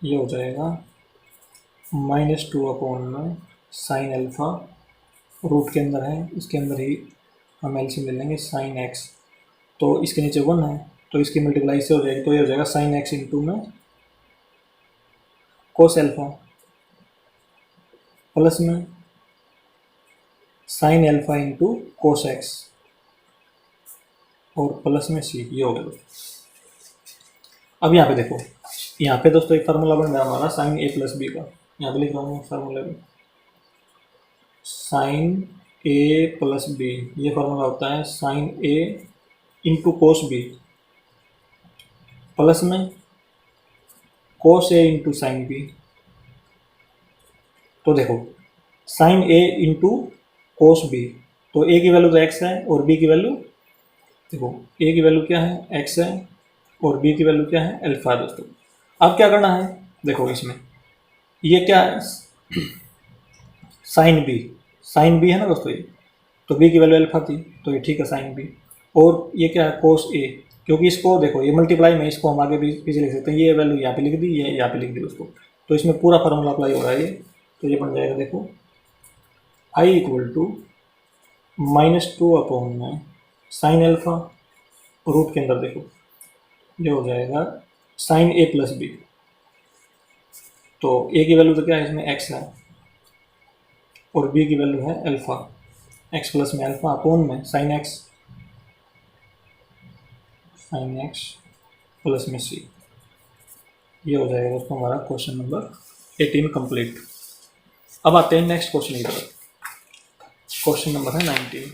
ये हो जाएगा -2 अपॉन में साइन अल्फा, रूट के अंदर है, इसके अंदर ही हम एलसीएम ले लेंगे साइन एक्स, तो इसके नीचे 1 है, तो इसकी मल्टीप्लाई से हो जाएगी। तो ये हो जाएगा साइन एक्स इंटू में कोस अल्फा प्लस में sine alpha into cos x और प्लस में सी, ये हो गया। अब यहाँ पे देखो, यहाँ पे दोस्तों एक फार्मूला बन गया हमारा साइन ए प्लस बी का, यहाँ पे लिख रहा हूँ फार्मूला में साइन ए प्लस बी, ये फार्मूला होता है साइन ए इंटू कोस बी प्लस में कोस ए इंटू साइन बी। तो देखो साइन ए इंटू कोस बी, तो ए की वैल्यू तो एक्स है और बी की वैल्यू, देखो ए की वैल्यू क्या है, एक्स है, और बी की वैल्यू क्या है, अल्फा है दोस्तों। अब क्या करना है, देखो इसमें ये क्या है, साइन बी है ना दोस्तों ये, तो बी की वैल्यू अल्फा थी, तो ये ठीक है साइन बी। और ये क्या है कोस ए, क्योंकि इसको देखो ये मल्टीप्लाई में, इसको हम आगे भी पीछे लिख सकते हैं, ये वैल्यू यहाँ पे लिख दी, ये यहाँ पे लिख दी दोस्तों, तो इसमें पूरा फार्मूला अप्लाई हो रहा है ये। तो ये बन जाएगा देखो आई इक्वल टू -2 अपॉन में साइन अल्फा, रूट के अंदर देखो ये हो जाएगा साइन ए प्लस बी, तो ए की वैल्यू तो क्या है इसमें एक्स है, और बी की वैल्यू है अल्फा, एक्स प्लस में अल्फा अपॉन में साइन एक्स प्लस में सी, ये हो जाएगा दोस्तों हमारा क्वेश्चन नंबर 18 कंप्लीट। अब आते हैं नेक्स्ट क्वेश्चन की तरफ, क्वेश्चन नंबर है 19।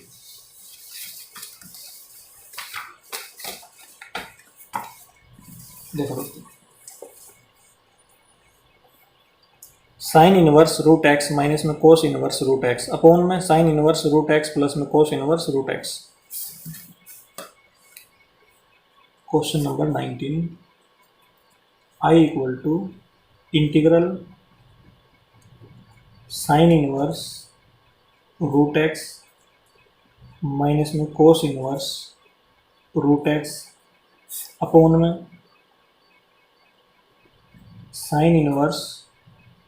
देखो दोस्तों sine inverse root x minus में cos inverse root x upon में sine inverse root x plus में cos inverse root x. Question number 19, I equal to integral sine inverse root x minus में cos inverse root x upon में sine inverse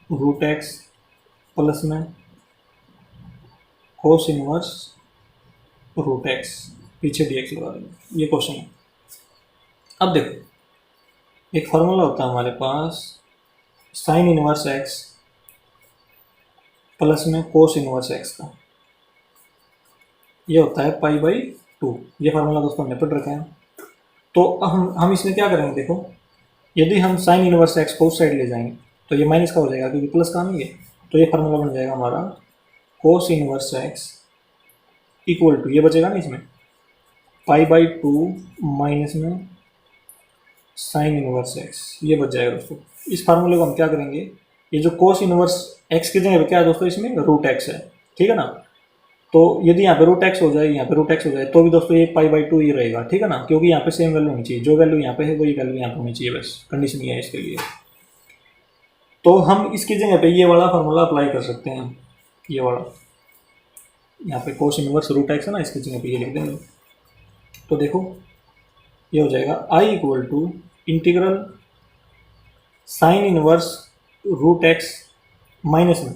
root x plus में कोस इनवर्स रूट एक्स, पीछे डीएक्स लगा देंगे। ये क्वेश्चन है। अब देखो एक फॉर्मूला होता है हमारे पास साइन इनवर्स एक्स प्लस में कोस इनवर्स एक्स का, ये होता है पाई बाई 2। ये फार्मूला दोस्तों हमने पढ़ रखा है। तो हम इसमें क्या करेंगे, देखो यदि हम साइन इनवर्स एक्स को उस साइड ले जाएंगे तो ये माइनस का हो जाएगा क्योंकि प्लस का नहीं है। तो ये फार्मूला बन जाएगा हमारा cos inverse x equal to, ये बचेगा ना इसमें, पाई बाई 2 माइनस में साइन इनवर्स एक्स, ये बच जाएगा दोस्तों। इस फार्मूले को हम क्या करेंगे, ये जो कोस इनवर्स एक्स की जगह पे क्या है दोस्तों, इसमें रूट एक्स है, ठीक है ना। तो यदि यहाँ पे रूट एक्स हो जाए, यहाँ पे रूट एक्स हो जाए, तो भी दोस्तों ये पाई बाई 2 ही रहेगा, ठीक है ना, क्योंकि यहाँ पे सेम वैल्यू होनी चाहिए, जो वैल्यू यहाँ पे है वही वैल्यू यहाँ पे होनी चाहिए, बस कंडीशन ये है इसके लिए। तो हम इसकी जगह पे ये वाला फार्मूला अप्लाई कर सकते हैं, ये वाला, यहाँ पे कोस इनवर्स रूट एक्स है ना, इसकी जगह पे ये लिख देंगे। तो देखो ये हो जाएगा I equal to integral sine inverse root x minus में,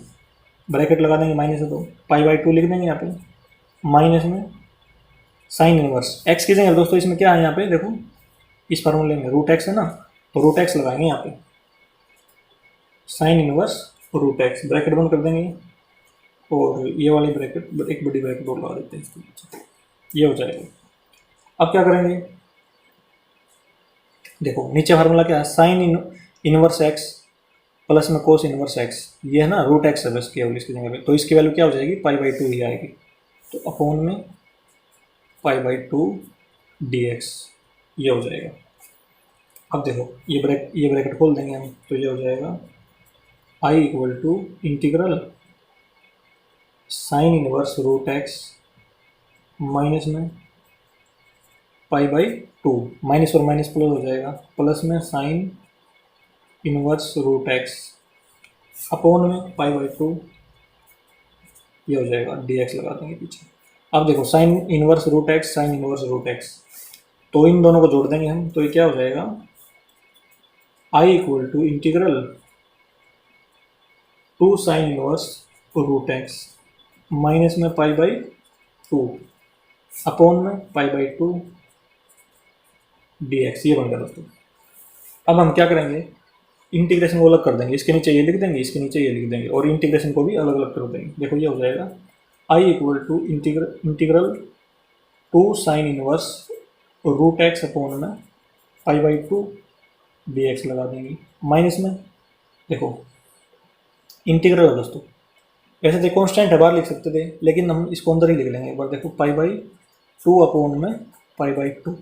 ब्रैकेट लगा देंगे, माइनस है तो पाई बाई 2 लिख देंगे यहाँ पे, माइनस में साइन इनवर्स एक्स की जगह दोस्तों इसमें क्या है, यहाँ पे देखो इस फार्मूले में रूट एक्स है ना, तो रूट एक्स लगाएंगे यहाँ पे, sine inverse root x, bracket बंद कर देंगे और ये वाली ब्रैकेट एक बड़ी ब्रैकेट और लगा देते हैं इसके नीचे, ये हो जाएगा। अब क्या करेंगे, देखो नीचे फार्मूला क्या है, साइन इनवर्स एक्स प्लस में कोस इनवर्स एक्स, ये है ना रूट एक्स है बस केवल इसकी जगह पे, तो इसकी वैल्यू क्या हो जाएगी, पाई बाई 2 ही आएगी। तो अपॉन में पाई बाई 2 डी एक्स, ये हो जाएगा। अब देखो ये ब्रैकेट खोल देंगे हम, तो ये हो जाएगा I equal to integral sine inverse root x minus में पाई बाई 2, माइनस और माइनस प्लस हो जाएगा, प्लस में sine inverse root x upon में पाई बाई 2, ये हो जाएगा, डी एक्स लगा देंगे पीछे। अब देखो sine inverse root x, sine inverse root x, तो इन दोनों को जोड़ देंगे हम, तो ये क्या हो जाएगा, I equal to integral 2 sine inverse root x minus में पाई बाई 2 अपॉन में पाई बाई 2 डी एक्स, ये बन गया दोस्तों। अब हम क्या करेंगे, इंटीग्रेशन को अलग कर देंगे, इसके नीचे ये लिख देंगे, इसके नीचे ये लिख देंगे, और इंटीग्रेशन को भी अलग अलग कर देंगे। देखो ये हो जाएगा I equal to integral 2 sine inverse root x upon में पाई बाई 2 डी एक्स लगा देंगे, माइनस में देखो इंटीग्रल है दोस्तों, वैसे तो कॉन्स्टेंट है, बाहर लिख सकते थे, लेकिन हम इसको अंदर ही लिख लेंगे एक बार। देखो पाई बाई 2 अपॉन में पाई बाई 2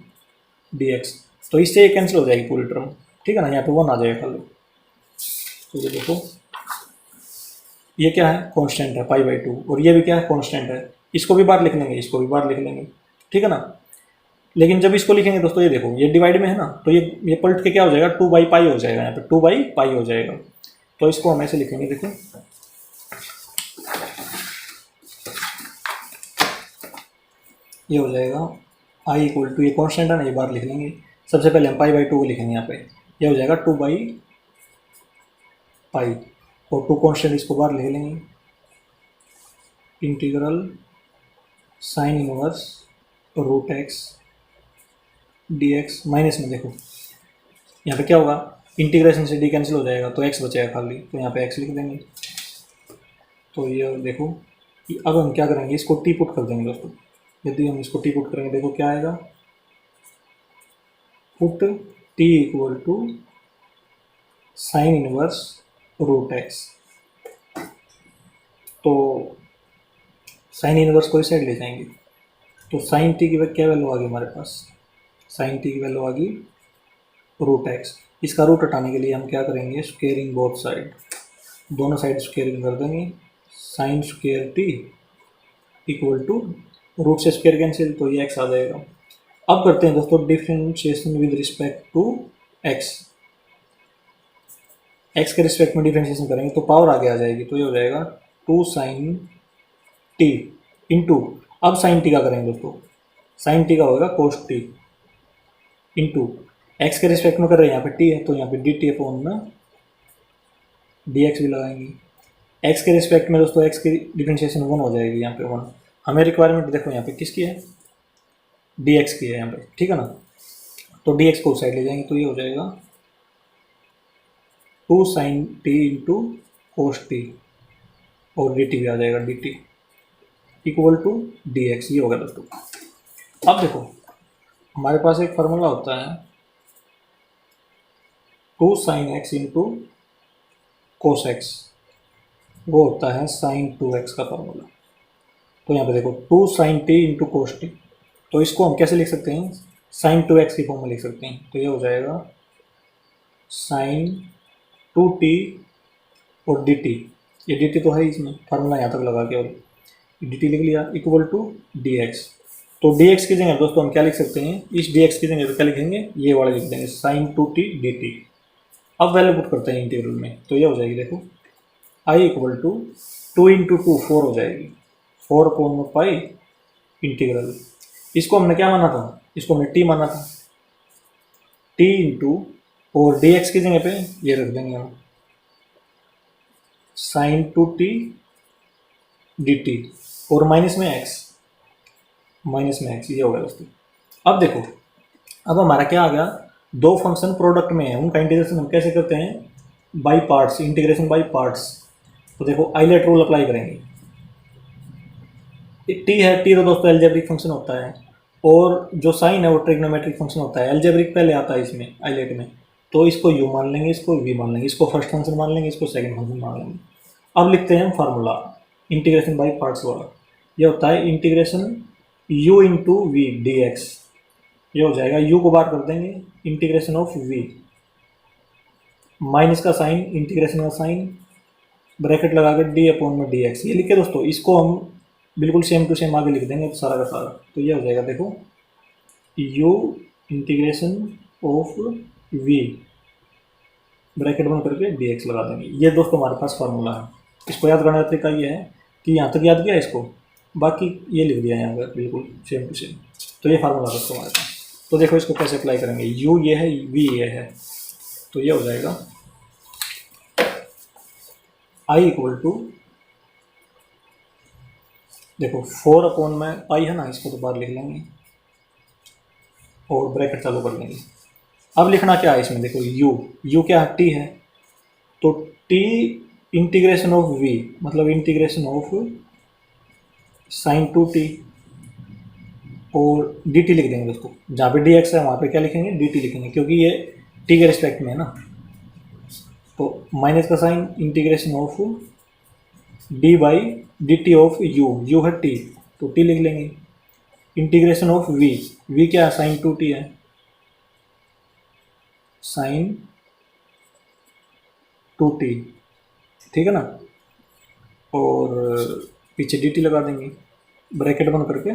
डी एक्स, तो इससे ये कैंसिल हो जाएगी पूरी टर्म, ठीक है ना, यहाँ पे 1 आ जाएगा खाली। तो ये देखो ये क्या है, कांस्टेंट है पाई बाई 2, और ये भी क्या है, कांस्टेंट है, इसको भी बाहर लिख लेंगे, इसको भी बाहर लिख लेंगे, ठीक है ना। लेकिन जब इसको लिखेंगे दोस्तों, ये देखो ये डिवाइड में है ना, तो ये पलट के क्या हो जाएगा, 2 बाई पाई हो जाएगा, यहाँ पे 2 बाई पाई हो जाएगा। तो इसको हम ऐसे लिखेंगे, देखो ये हो जाएगा आई इक्वल टू, ये कांस्टेंट है ना, ये बाहर लिख लेंगे। सबसे पहले हम पाई बाई 2 को लिखेंगे यहाँ पे, ये हो जाएगा 2 बाई पाई, और 2 कांस्टेंट इसको बाहर लिख लेंगे, integral sine inverse root x d x minus में, देखो यहाँ पे क्या होगा, इंटीग्रेशन से डी कैंसिल हो जाएगा, तो एक्स बचेगा खाली, तो यहाँ पे एक्स लिख देंगे। तो ये देखो अब हम क्या करेंगे, इसको टी पुट कर देंगे दोस्तों। यदि हम इसको टी पुट करेंगे, देखो क्या आएगा, put T equal to sine inverse root x, तो साइन इनवर्स को इस साइड ले जाएंगे, तो साइन टी की क्या वैल्यू आ गई हमारे पास, साइन टी की वैल्यू आ गई रूट एक्स। इसका रूट हटाने के लिए हम क्या करेंगे, स्क्वेयरिंग बोथ साइड, दोनों साइड स्क्वेयर कर देंगे, sine square t equal to root से स्क्वेयर कैंसिल, तो ये एक्स आ जाएगा। अब करते हैं दोस्तों differentiation with respect to x. X के रिस्पेक्ट में डिफरेंशिएशन करेंगे तो पावर आगे आ जाएगी, तो ये हो जाएगा 2 साइन टी इंटू, अब साइन टी का करेंगे दोस्तों, साइन टी का होगा कोस टी इंटू एक्स के रिस्पेक्ट में कर रहे हैं, यहाँ पे टी है तो यहाँ पे डी टी अपॉन में डी एक्स भी लगाएंगे। एक्स के रिस्पेक्ट में दोस्तों एक्स की डिफरेंशिएशन 1 हो जाएगी, यहाँ पे 1। हमें रिक्वायरमेंट देखो यहाँ पे किसकी है, डी एक्स की है यहाँ पे, ठीक है ना। तो डी एक्स को साइड ले जाएंगे तो ये हो जाएगा 2 sine t into cos t और डी टी भी आ जाएगा, d T equal to d x, ये होगा दोस्तों। अब देखो हमारे पास एक फार्मूला होता है 2 sine x into cos x, वो होता है साइन 2x का फार्मूला। तो यहाँ पे देखो 2 sine t into cos t, तो इसको हम कैसे लिख सकते हैं, साइन 2x की फॉर्म में लिख सकते हैं। तो ये हो जाएगा साइन 2t और dt, ये dt तो है इसमें, फार्मूला यहाँ तक लगा के और dt लिख लिया इक्वल टू dx। तो dx की जगह दोस्तों हम क्या लिख सकते हैं, इस dx की जगह पे क्या लिखेंगे, ये वाला लिख देंगे साइन 2t dt। अब वैल्यू पुट करते हैं इंटीग्रल में, तो ये हो जाएगी देखो i इक्वल टू 2 इंटू 2 4 हो जाएगी, 4 अपॉन पाई इंटीग्रल, इसको हमने क्या माना था, इसको हमने t माना था, t इंटू और dx की जगह पे ये रख देंगे हम साइन 2t dt और माइनस में x, ये हो गया दोस्तों। अब देखो अब हमारा क्या आ गया, दो फंक्शन प्रोडक्ट में है, उनका इंटीग्रेशन हम कैसे करते हैं, by parts, integration by parts. तो देखो आइलेट रूल अप्लाई करेंगे, टी है, टी तो दोस्तों एल्जेब्रिक फंक्शन होता है, और जो साइन है वो ट्रिग्नोमेट्रिक फंक्शन होता है। एल्जेब्रिक पहले आता है इसमें आइलेट में, तो इसको यू मान लेंगे, इसको वी मान लेंगे, इसको फर्स्ट फंक्शन मान लेंगे, इसको सेकंड फंक्शन मान लेंगे। अब लिखते हैं फार्मूला इंटीग्रेशन बाई पार्ट्स वाला, ये होता है integration u into v d x, ये हो जाएगा u को बाहर कर देंगे, इंटीग्रेशन ऑफ v, माइनस का साइन, इंटीग्रेशन का साइन, ब्रैकेट लगा कर डी अपॉन में डी एक्स, ये लिखे दोस्तों। इसको हम बिल्कुल सेम टू सेम आगे लिख देंगे सारा का सारा, तो ये हो जाएगा देखो u integration of v bracket बंद करके डी एक्स लगा देंगे। ये दोस्तों हमारे पास फार्मूला है। इसको याद करने का तरीका ये है कि यहाँ तक याद किया इसको, बाकी ये लिख दिया यहाँ पर बिल्कुल सेम टू सेम। तो ये फार्मूला दोस्तों हमारे पास। तो देखो इसको कैसे अप्लाई करेंगे, u ये है, v ये है, तो ये हो जाएगा i इक्वल टू, देखो 4 अपॉन में पाई है ना, इसको तो बाहर लिख लेंगे और ब्रैकेट चालू कर देंगे। अब लिखना क्या है इसमें, देखो u क्या है, t है, तो t इंटीग्रेशन ऑफ v मतलब इंटीग्रेशन ऑफ साइन 2t और dt लिख देंगे दोस्तों। जहाँ पे dx है वहाँ पे क्या लिखेंगे, dt लिखेंगे, क्योंकि ये t के रिस्पेक्ट में है ना। तो माइनस का sine, integration of d by d t of u है t, तो t लिख लेंगे, इंटीग्रेशन ऑफ v क्या है, साइन 2t है, साइन 2t, ठीक है ना, और पीछे dt लगा देंगे, ब्रैकेट बंद करके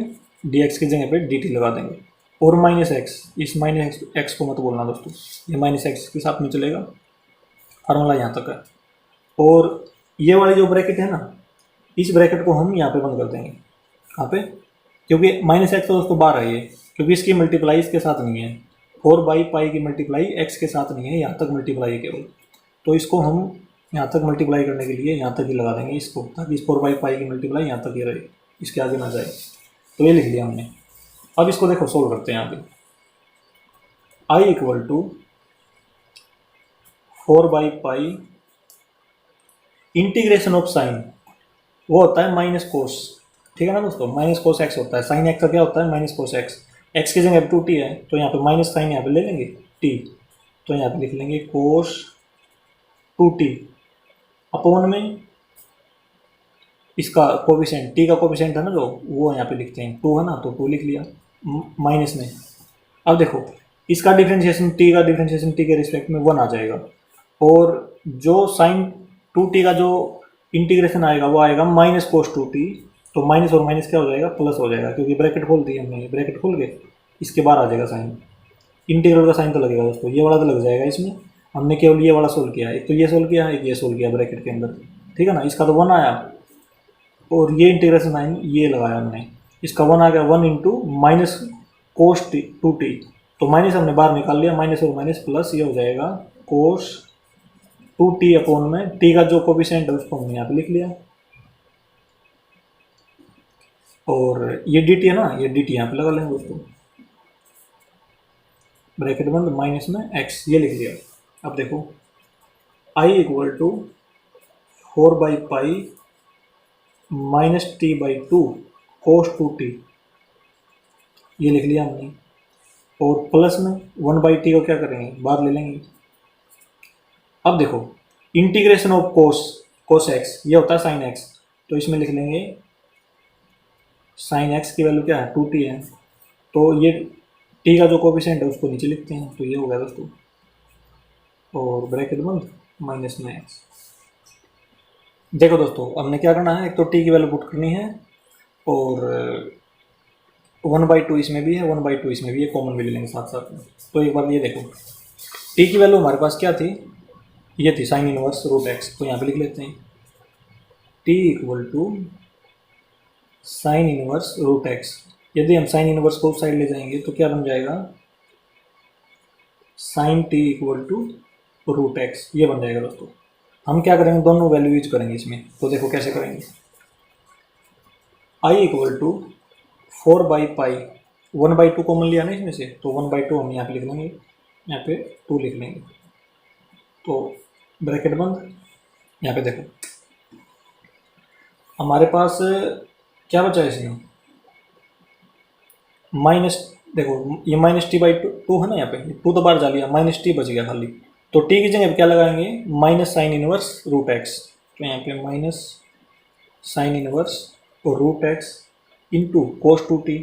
dx की जगह पे dt लगा देंगे, और माइनस एक्स, इस माइनस एक्स को मत बोलना दोस्तों, ये माइनस एक्स के साथ में चलेगा, फार्मूला यहाँ तक है। और ये वाली जो ब्रैकेट है ना, इस ब्रैकेट को हम यहाँ पे बंद कर देंगे, कहाँ पे, क्योंकि माइनस एक्स तो दोस्तों बाहर है ये, क्योंकि इसकी मल्टीप्लाई इसके साथ नहीं है, 4/पाई की मल्टीप्लाई एक्स के साथ नहीं है, यहाँ तक मल्टीप्लाई है केवल। तो इसको हम यहाँ तक मल्टीप्लाई करने के लिए यहाँ तक ही लगा देंगे इसको, ताकि इस 4/पाई की मल्टीप्लाई यहाँ तक ही रहे, इसके आगे ना जाए। तो ये लिख लिया हमने। अब इसको देखो सोल्व करते हैं आगे। i इक्वल टू 4/पाई इंटीग्रेशन ऑफ साइन, वो होता है माइनस कोस, ठीक है ना दोस्तों, माइनस कोस एक्स होता है, साइन एक्स का क्या होता है, माइनस कोस एक्स। एक्स की जगह 2t है, तो यहाँ पे माइनस साइन यहाँ पे ले लेंगे t, तो यहाँ पे लिख लेंगे कोस 2t अपॉन में इसका कोफिशिएंट, t का कोफिशिएंट है ना जो, वो यहाँ पे लिखते हैं 2 है ना, तो 2 लिख लिया माइनस में। अब देखो इसका डिफरेंशिएशन, t का डिफरेंशिएशन t के रिस्पेक्ट में 1 आ जाएगा, और जो साइन 2t का जो इंटीग्रेशन आएगा वो आएगा माइनस कोस 2t, तो माइनस और माइनस क्या हो जाएगा, प्लस हो जाएगा, क्योंकि ब्रैकेट खोल दी हमने, ब्रैकेट खोल के इसके बाहर आ जाएगा साइन, इंटीग्रल का साइन तो लगेगा दोस्तों, ये वाला तो लग जाएगा इसमें। हमने केवल ये वाला सोल्व किया, एक तो ये सोल्व किया, एक ये सोल्व किया ब्रैकेट के अंदर, ठीक है ना। इसका तो 1 आया, और ये इंटीग्रेशन साइन ये लगाया हमने, इसका 1 आ गया, 1 इंटू माइनस कोस 2t, तो माइनस हमने बाहर निकाल लिया, माइनस और माइनस प्लस, ये हो जाएगा कोस 2t अपॉन में t का जो कोफिशिएंट है उसको हमने यहाँ पे लिख लिया, और ये dt है ना, ये dt यहाँ पे लगा लेंगे दोस्तों, ब्रैकेट बंद, माइनस में x, ये लिख लिया। अब देखो i इक्वल टू 4/पाई माइनस t/2 कोस 2t, ये लिख लिया हमने, और प्लस में 1/t को क्या करेंगे, बाहर ले लेंगे। अब देखो इंटीग्रेशन ऑफ कोस x ये होता है साइन x, तो इसमें लिख लेंगे साइन x की वैल्यू क्या है, 2t है, तो ये t का जो कोफिशिएंट है उसको नीचे लिखते हैं, तो ये हो गया दोस्तों, और ब्रैकेट बंद, माइनस में x। देखो दोस्तों हमने क्या करना है, एक तो t की वैल्यू पुट करनी है, और 1/2 इसमें भी है, 1/2 इसमें भी है, कॉमन भी ले लेंगे साथ साथ में। तो एक बार ये देखो t की वैल्यू हमारे पास क्या थी, ये थी साइन इनवर्स रूट x, तो यहाँ पे लिख लेते हैं t equal to sine inverse root x। यदि हम साइन इनवर्स को उस साइड ले जाएंगे तो क्या बन जाएगा, sine t equal to root x, ये बन जाएगा दोस्तों। हम क्या करेंगे, दोनों वैल्यू यूज करेंगे इसमें, तो देखो कैसे करेंगे, i इक्वल टू 4/पाई, 1/2 कॉमन लिया ना इसमें से, तो 1/2 हम यहाँ पे लिख लेंगे, यहाँ पे 2 लिख लेंगे, तो ब्रैकेट बंद। यहाँ पे देखो हमारे पास क्या बचा है इसमें, माइनस, देखो ये माइनस t/2 है ना, यहाँ पे 2 तो बाहर जा लिया, माइनस t बच गया खाली, तो t की जगह क्या लगाएंगे, minus sine inverse root x, तो यहाँ पे minus sine inverse root x into cos 2t,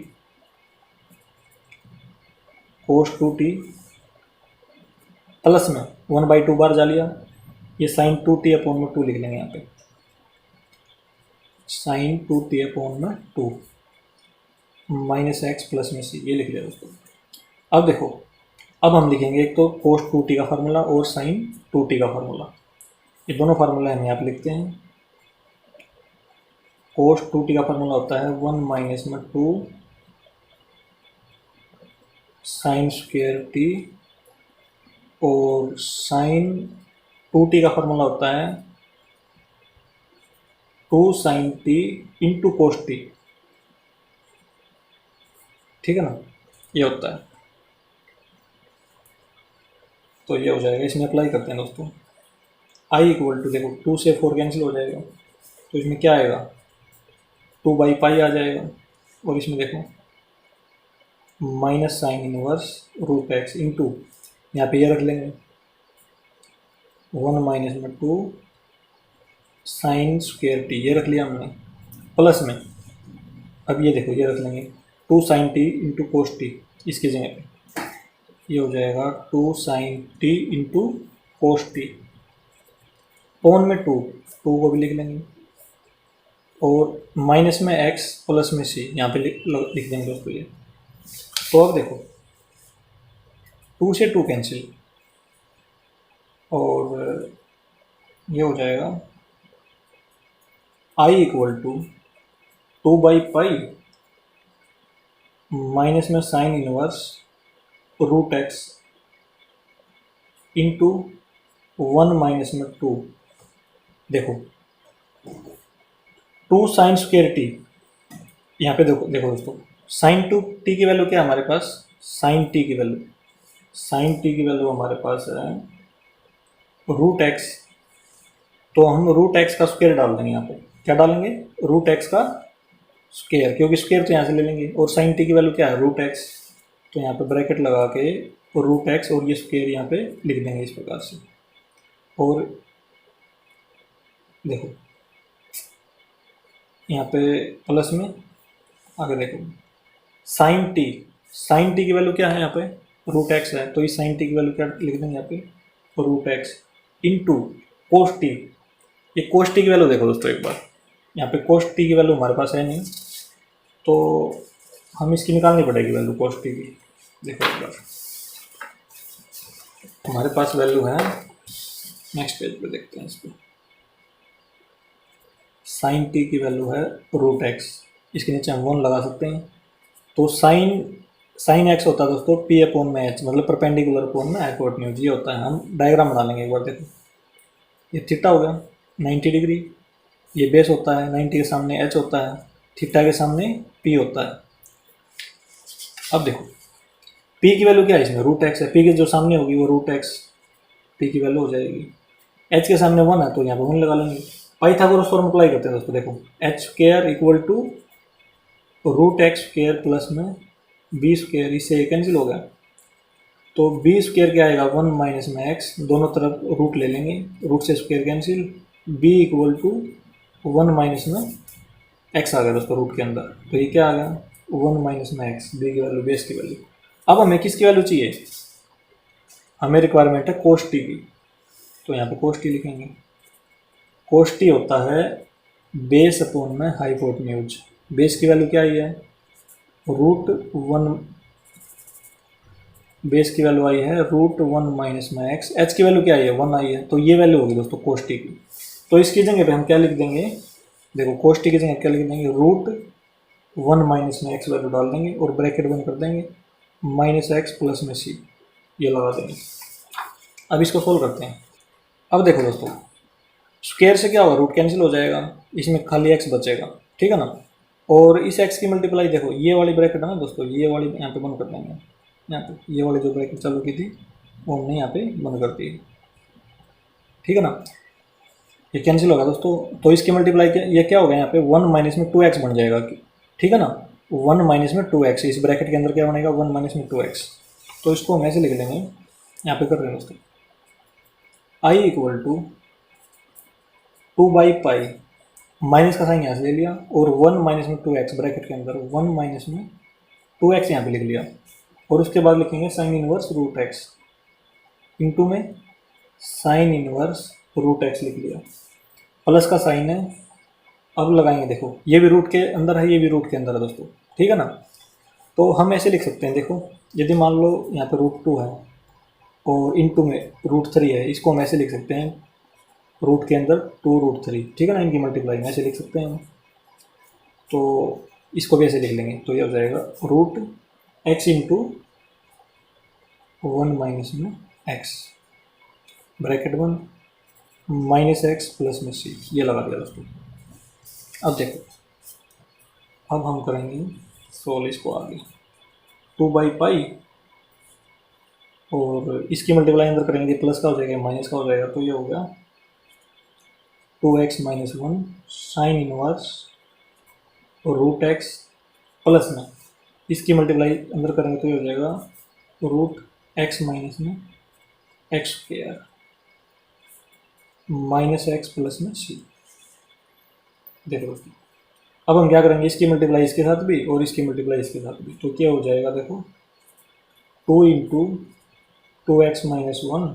cos 2t plus में 1/2 बार जा लिया, ये साइन 2t अपॉन में 2 लिख लेंगे यहाँ पे, साइन 2t अपॉन में 2 माइनस x प्लस में c, ये लिख लिया दोस्तों। अब देखो अब हम लिखेंगे एक तो कोस 2t का फार्मूला और साइन 2t का फार्मूला, ये दोनों फार्मूला हम यहाँ पे लिखते हैं। कोस 2t का फार्मूला होता है 1 माइनस में 2 साइन स्क्वेयर t, और साइन 2t का फार्मूला होता है 2 sine t into cos t, ठीक है ना, ये होता है, तो ये हो जाएगा, इसमें अप्लाई करते हैं दोस्तों। i इक्वल टू, देखो 2 से 4 कैंसिल हो जाएगा, तो इसमें क्या आएगा, 2/पाई आ जाएगा, और इसमें देखो minus sine inverse root x into, यहाँ पे ये रख लेंगे 1 माइनस में 2 साइन स्क्वेयर t, ये रख लिया हमने, प्लस में अब ये देखो ये रख लेंगे 2 sine t into cos t, इसकी जगह पे ये हो जाएगा 2 sine t into cos t, upon में 2 को भी लिख लेंगे, और माइनस में x प्लस में c, यहाँ पे लिख देंगे दोस्तों ये। तो अब देखो 2 से 2 कैंसिल, और ये हो जाएगा i इक्वल टू 2/पाई माइनस में sine inverse root x into 1 minus में 2, देखो 2 साइन स्क्वेयर t, यहाँ पे देखो देखो दोस्तों साइन 2t की वैल्यू क्या है हमारे पास, साइन t की वैल्यू, साइन t की वैल्यू हमारे पास है रूट x, तो हम रूट x का स्क्वायर डाल देंगे, यहाँ पे क्या डालेंगे, रूट x का स्क्वायर, क्योंकि स्क्वायर तो यहाँ से ले लेंगे, और साइन t की वैल्यू क्या है, रूट x, तो यहाँ पे ब्रैकेट लगा के रूट x और ये स्क्वायर यहाँ पे लिख देंगे इस प्रकार से। और देखो यहाँ पे प्लस में आगे देखो साइन t की वैल्यू क्या है, यहाँ पे रूट x है, तो इस साइन t की वैल्यू क्या लिख देंगे यहाँ पे, root x into cos t, ये कोस टी की वैल्यू देखो दोस्तों एक बार, यहाँ पे कोस टी की वैल्यू हमारे पास है नहीं, तो हम इसकी निकालनी पड़ेगी वैल्यू कोस टी की। देखो एक बार हमारे पास वैल्यू है, नेक्स्ट पेज पे देखते हैं इसको। साइन टी की वैल्यू है रूट एक्स, इसके नीचे हम 1 लगा सकते हैं। तो साइन एक्स होता है दोस्तों पी अपॉन में एच, मतलब परपेंडिकुलर अपॉन में हाइपोटेन्यूज, ये होता है। हम डायग्राम बना लेंगे एक बार। देखो ये थीटा हो गया 90 डिग्री, ये बेस होता है, 90 के सामने एच होता है, थीटा के सामने पी होता है। अब देखो पी की वैल्यू क्या है इसमें, रूट एक्स है, पी के जो सामने होगी वो रूट एक्स पी की वैल्यू हो जाएगी। एच के सामने 1 है तो यहाँ पर 1 लगा लेंगे। पाइथागोरस फॉर्मूला अप्लाई करते हैं दोस्तों। देखो h square equal to root x square plus में बी स्क्वायर, इससे ये कैंसिल हो गया। तो बी स्क्वायर क्या आएगा 1 माइनस में एक्स, दोनों तरफ रूट ले लेंगे, रूट से square cancel, b equal to 1 minus में एक्स आ गया दोस्तों रूट के अंदर। तो ये क्या आ गया 1 माइनस में एक्स, बी की वैल्यू बेस की वैल्यू। अब हमें किसकी वैल्यू चाहिए, हमें रिक्वायरमेंट है कोस टी की, तो यहाँ पे कोस टी लिखेंगे। कोस टी होता है बेस अपॉन में हाइपोटेन्यूज। बेस की वैल्यू क्या आई है रूट 1, बेस की वैल्यू आई है रूट 1 माइनस में एक्स, एच की वैल्यू क्या आई है 1 आई है, तो ये वैल्यू होगी दोस्तों कोस टी की। तो इसकी जगह पे हम क्या लिख देंगे, देखो कोस टी की जगह क्या लिख देंगे रूट 1 माइनस में एक्स वैल्यू डाल देंगे और ब्रैकेट बंद कर देंगे, माइनस एक्स प्लस में सी, ये लगा देंगे। अब इसको सोल्व करते हैं। अब देखो दोस्तों स्क्वायर से क्या होगा, रूट कैंसिल हो जाएगा, इसमें खाली एक्स बचेगा, ठीक है ना। और इस एक्स की मल्टीप्लाई देखो, ये वाली ब्रैकेट है ना दोस्तों, ये वाली यहाँ पे बंद कर देंगे, यहाँ पे ये वाली जो ब्रैकेट चालू की थी वो हमने यहाँ पे बंद कर दी, ठीक है ना। ये कैंसिल होगा दोस्तों, तो इसकी मल्टीप्लाई ये क्या होगा यहाँ पे 1 माइनस में 2x बन जाएगा, ठीक है ना। 1 माइनस में 2x, इस ब्रैकेट के अंदर क्या बनेगा 1 माइनस में 2x। तो इसको हम ऐसे लिख लेंगे, यहाँ पे कर रहे हैं दोस्तों, i equal to 2 by pi, minus का साइन यहाँ से ले लिया, और 1 माइनस में 2x ब्रैकेट के अंदर 1 माइनस में 2x यहाँ पे लिख लिया, और उसके बाद लिखेंगे sine inverse root x, into में साइन इनवर्स रूट एक्स लिख लिया, प्लस का साइन है। अब लगाएंगे, देखो ये भी रूट के अंदर है, ये भी रूट के अंदर है दोस्तों, ठीक है ना। तो हम ऐसे लिख सकते हैं, देखो यदि मान लो यहाँ पे रूट 2 है और इंटू में रूट 3 है, इसको हम ऐसे लिख सकते हैं रूट के अंदर 2 रूट 3, ठीक है ना, इनकी मल्टीप्लाई में ऐसे लिख सकते हैं हम। तो इसको भी ऐसे लिख लेंगे, तो ये हो जाएगा रूट एक्स इंटू 1 माइनस में x, bracket 1 minus x plus में सी, ये लगा दिया दोस्तों। अब देखो अब हम करेंगे सोल्व इसको आगे, 2 बाई पाई और इसकी मल्टीप्लाई अंदर करेंगे, प्लस का हो जाएगा माइनस का हो जाएगा, तो ये हो गया 2x minus 1 sine inverse root x plus में इसकी मल्टीप्लाई अंदर करेंगे तो ये हो जाएगा रूट एक्स माइनस में x square minus x plus में सी। देखो दोस्तों अब हम क्या करेंगे, इसकी मल्टीप्लाई इसके साथ भी और इसकी मल्टीप्लाई इसके साथ भी, तो क्या हो जाएगा देखो 2 इंटू 2x माइनस 1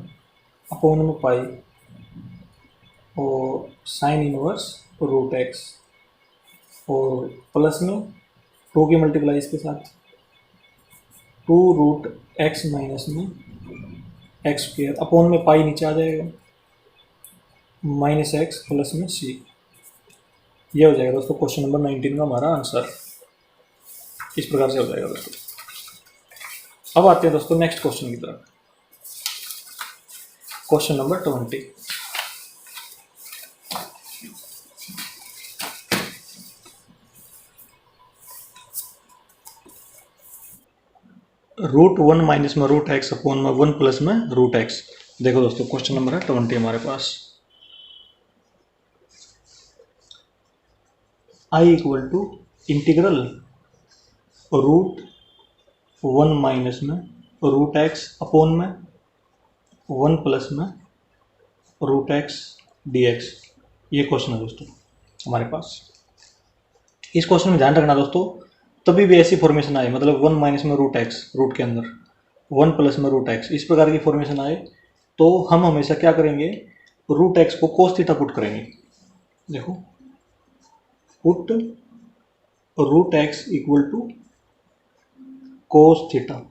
अपॉन में पाई और साइन इनवर्स रूट एक्स और प्लस में 2 की मल्टीप्लाई इसके साथ 2 रूट एक्स माइनस में एक्स स्क्वायर अपॉन में पाई नीचे आ जाएगा माइनस एक्स प्लस में सी। ये हो जाएगा दोस्तों क्वेश्चन नंबर 19 का हमारा आंसर, इस प्रकार से हो जाएगा दोस्तों। अब आते हैं दोस्तों नेक्स्ट क्वेश्चन की तरफ, क्वेश्चन नंबर 20। रूट 1 माइनस में रूट एक्स अपॉन में 1 प्लस में रूट एक्स। देखो दोस्तों क्वेश्चन नंबर है 20 हमारे पास। I equal to integral root 1 minus में रूट एक्स अपॉन में 1 प्लस में रूट एक्स डी एक्स। ये क्वेश्चन है दोस्तों हमारे पास। इस क्वेश्चन में ध्यान रखना दोस्तों, तभी भी ऐसी फॉर्मेशन आए, मतलब 1 माइनस में रूट एक्स रूट के अंदर 1 प्लस में रूट एक्स, इस प्रकार की फॉर्मेशन आए तो हम हमेशा क्या करेंगे, रूट एक्स को कोस थीटा पुट करेंगे। देखो put root x equal to cos theta,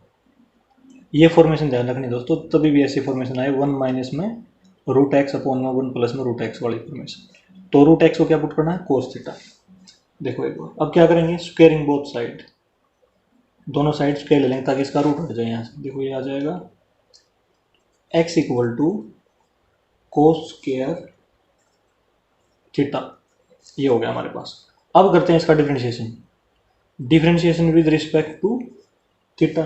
ये फॉर्मेशन ध्यान रखनी दोस्तों, तभी भी ऐसी फॉर्मेशन आए 1 माइनस में रूट एक्स अपॉन में 1 प्लस में रूट एक्स वाली फॉर्मेशन। तो रूट एक्स को क्या पुट करना है, कोस थीटा। देखो एक बार अब क्या करेंगे, स्क्वेयरिंग बोथ साइड, दोनों साइड स्क्वेयर ले लेंगे ताकि इसका रूट हट जाए यहाँ से। देखो ये आ जाएगा x equal to cos square theta, ये हो गया हमारे पास। अब करते हैं इसका differentiation, differentiation with respect to theta.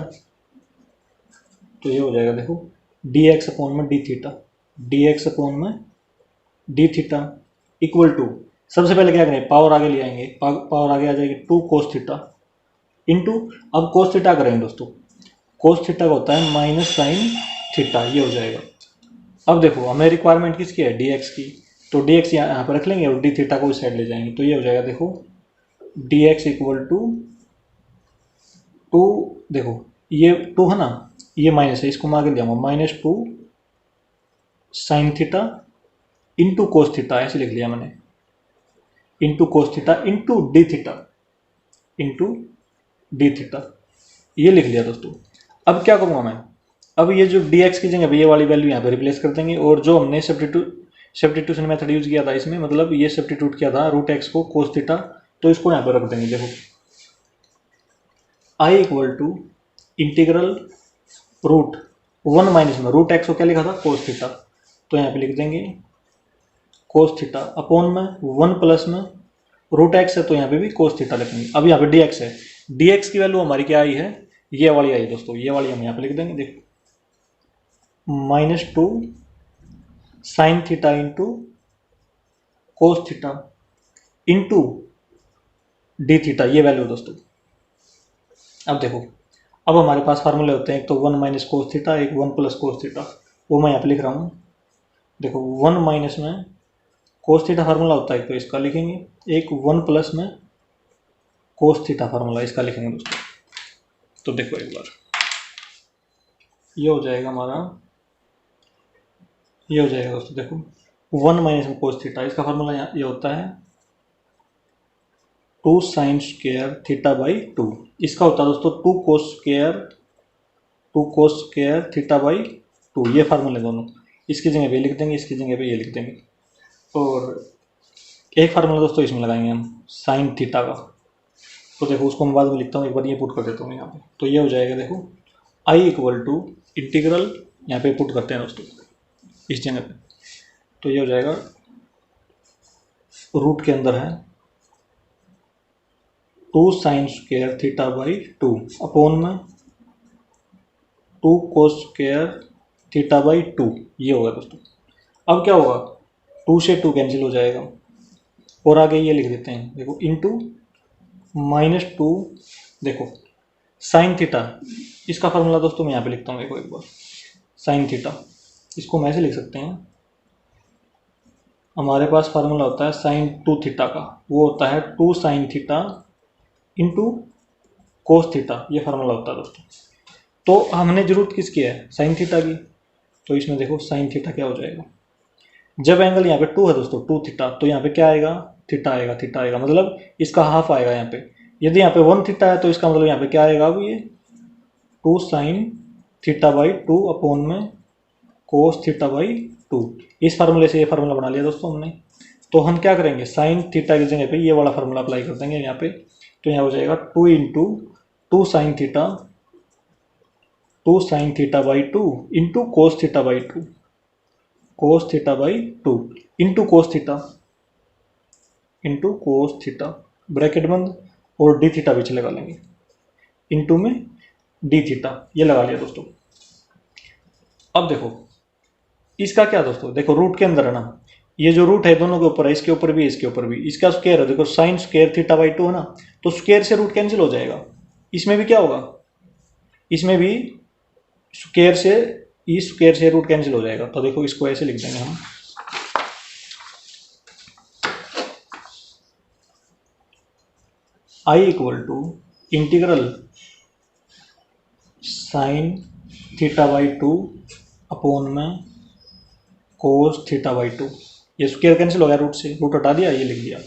तो ये हो जाएगा देखो डी एक्स अपॉन में d theta, d x upon में डी थीटा इक्वल टू, सबसे पहले क्या करें, पावर आगे ले आएंगे, पावर आगे आ जाएगी 2 कोस थीटा इंटू, अब कोस थीटा करेंगे दोस्तों, कोस थीटा का होता है माइनस साइन थीटा, ये हो जाएगा। अब देखो हमें रिक्वायरमेंट किसकी है, डी एक्स की, तो डी एक्स यहाँ पर रख लेंगे और डी थीटा को इस साइड ले जाएंगे। तो ये हो जाएगा देखो डी एक्स इक्वल टू 2, देखो ये 2 है ना, ये माइनस है, इसको मैं आगे ले जाऊंगा, -2 sign theta into cos theta, ऐसे लिख लिया मैंने, into cos theta into D theta, into D theta, ये लिख लिया दोस्तों। अब क्या करूँगा मैं, अब ये जो डी एक्स की जगह ये वाली वैल्यू यहाँ पे रिप्लेस कर देंगे, और जो हमने सब्स्टिट्यूशन मेथड यूज किया था इसमें, मतलब ये सब्स्टिट्यूट किया था रूट एक्स को कोस थीटा, तो इसको यहाँ पे रख देंगे। देखो I equal to integral root 1 minus में रूट एक्स को क्या लिखा था, कोस थीटा, तो यहाँ पे लिख देंगे कोस थीटा अपॉन में 1 प्लस में रूट एक्स है, तो यहाँ पे भी कोस थीटा लिखेंगे। अब यहाँ पे डी एक्स है, डी एक्स की वैल्यू हमारी क्या आई है, ये वाली आई दोस्तों, ये वाली हम यहाँ पे लिख देंगे। देखो -2 sign theta into cos theta into D theta, ये वैल्यू दोस्तों। अब देखो अब हमारे पास फार्मूले होते हैं, एक तो 1 माइनस कोस थीटा, एक 1 प्लस कोस थीटा, वो मैं यहाँ पे लिख रहा हूँ। देखो 1 माइनस में कोस थीटा फार्मूला होता है, तो इसका लिखेंगे, एक 1 प्लस में कोस थीटा फार्मूला, इसका लिखेंगे दोस्तों। तो देखो एक बार ये हो जाएगा हमारा, ये हो जाएगा दोस्तों, देखो 1 माइनस में कोस थीटा, इसका फार्मूला ये होता है 2 साइन स्क्वायर थीटा बाई 2, इसका होता है दोस्तों 2 कोस स्क्वायर थीटा बाई 2, ये फार्मूले दोनों, इसकी जगह पे लिख देंगे, इसकी जगह पे ये लिख देंगे। और एक फार्मूला दोस्तों इसमें लगाएंगे हम साइन थीटा का, तो देखो उसको मैं बाद में लिखता हूँ, एक बार ये पुट कर देता हूँ यहाँ पे। तो ये हो जाएगा देखो आई इक्वल टू इंटीग्रल, यहाँ पे पुट करते हैं दोस्तों इस जगह पे, तो ये हो जाएगा रूट के अंदर है 2 sine square theta by 2 upon में 2 कोस स्क्वायर थीटा बाई 2, ये होगा दोस्तों। अब क्या होगा, 2 से 2 कैंसिल हो जाएगा, और आगे ये लिख देते हैं, देखो इंटू -2, देखो साइन थीटा, इसका फार्मूला दोस्तों मैं यहाँ पे लिखता हूँ, देखो एक बार साइन थीटा, इसको हम ऐसे लिख सकते हैं, हमारे पास फार्मूला होता है साइन 2 थीटा का, वो होता है 2 sign theta into cos theta, ये फार्मूला होता है दोस्तों। तो हमने जरूरत किसकी है, साइन थीटा की, तो इसमें देखो साइन थीटा क्या हो जाएगा, जब एंगल यहाँ पे 2 है दोस्तों 2 थीटा, तो यहाँ पे क्या आएगा, थीटा आएगा, थीटा आएगा मतलब इसका हाफ आएगा यहाँ पे। यदि यहाँ पे 1 थीटा है तो इसका मतलब यहाँ पे क्या आएगा, अब ये 2 साइन थीटा बाई 2 अपॉन में कोस थीटा बाई 2, इस फार्मूले से ये फार्मूला बना लिया दोस्तों हमने। तो हम क्या करेंगे, साइन थीटा की जगह पे ये वाला फार्मूला अप्लाई कर देंगे यहाँ पे, तो यहाँ हो जाएगा 2 into 2 sign theta by 2 into cos theta by 2, cos theta by 2 into cos theta bracket बंद, और डी थीटा पीछे लगा लेंगे, इंटू में डी थीटा, ये लगा लिया दोस्तों। अब देखो इसका क्या दोस्तों, देखो रूट के अंदर है ना, ये जो रूट है दोनों के ऊपर है, इसके ऊपर भी इसके ऊपर भी, इसका स्क्वायर है, देखो साइन स्क्वायर थीटा बाई 2 है ना, तो स्क्वायर से रूट कैंसिल हो जाएगा, इसमें भी क्या होगा, इसमें भी स्क्वायर से इस स्क्वायर से रूट कैंसिल हो जाएगा। तो देखो इसको ऐसे लिख देंगे हम, I equal to integral sine theta by 2 upon में कोस थीटा बाई 2, ये स्क्वायर कैंसिल हो गया रूट से, रूट हटा दिया, ये लिख दिया।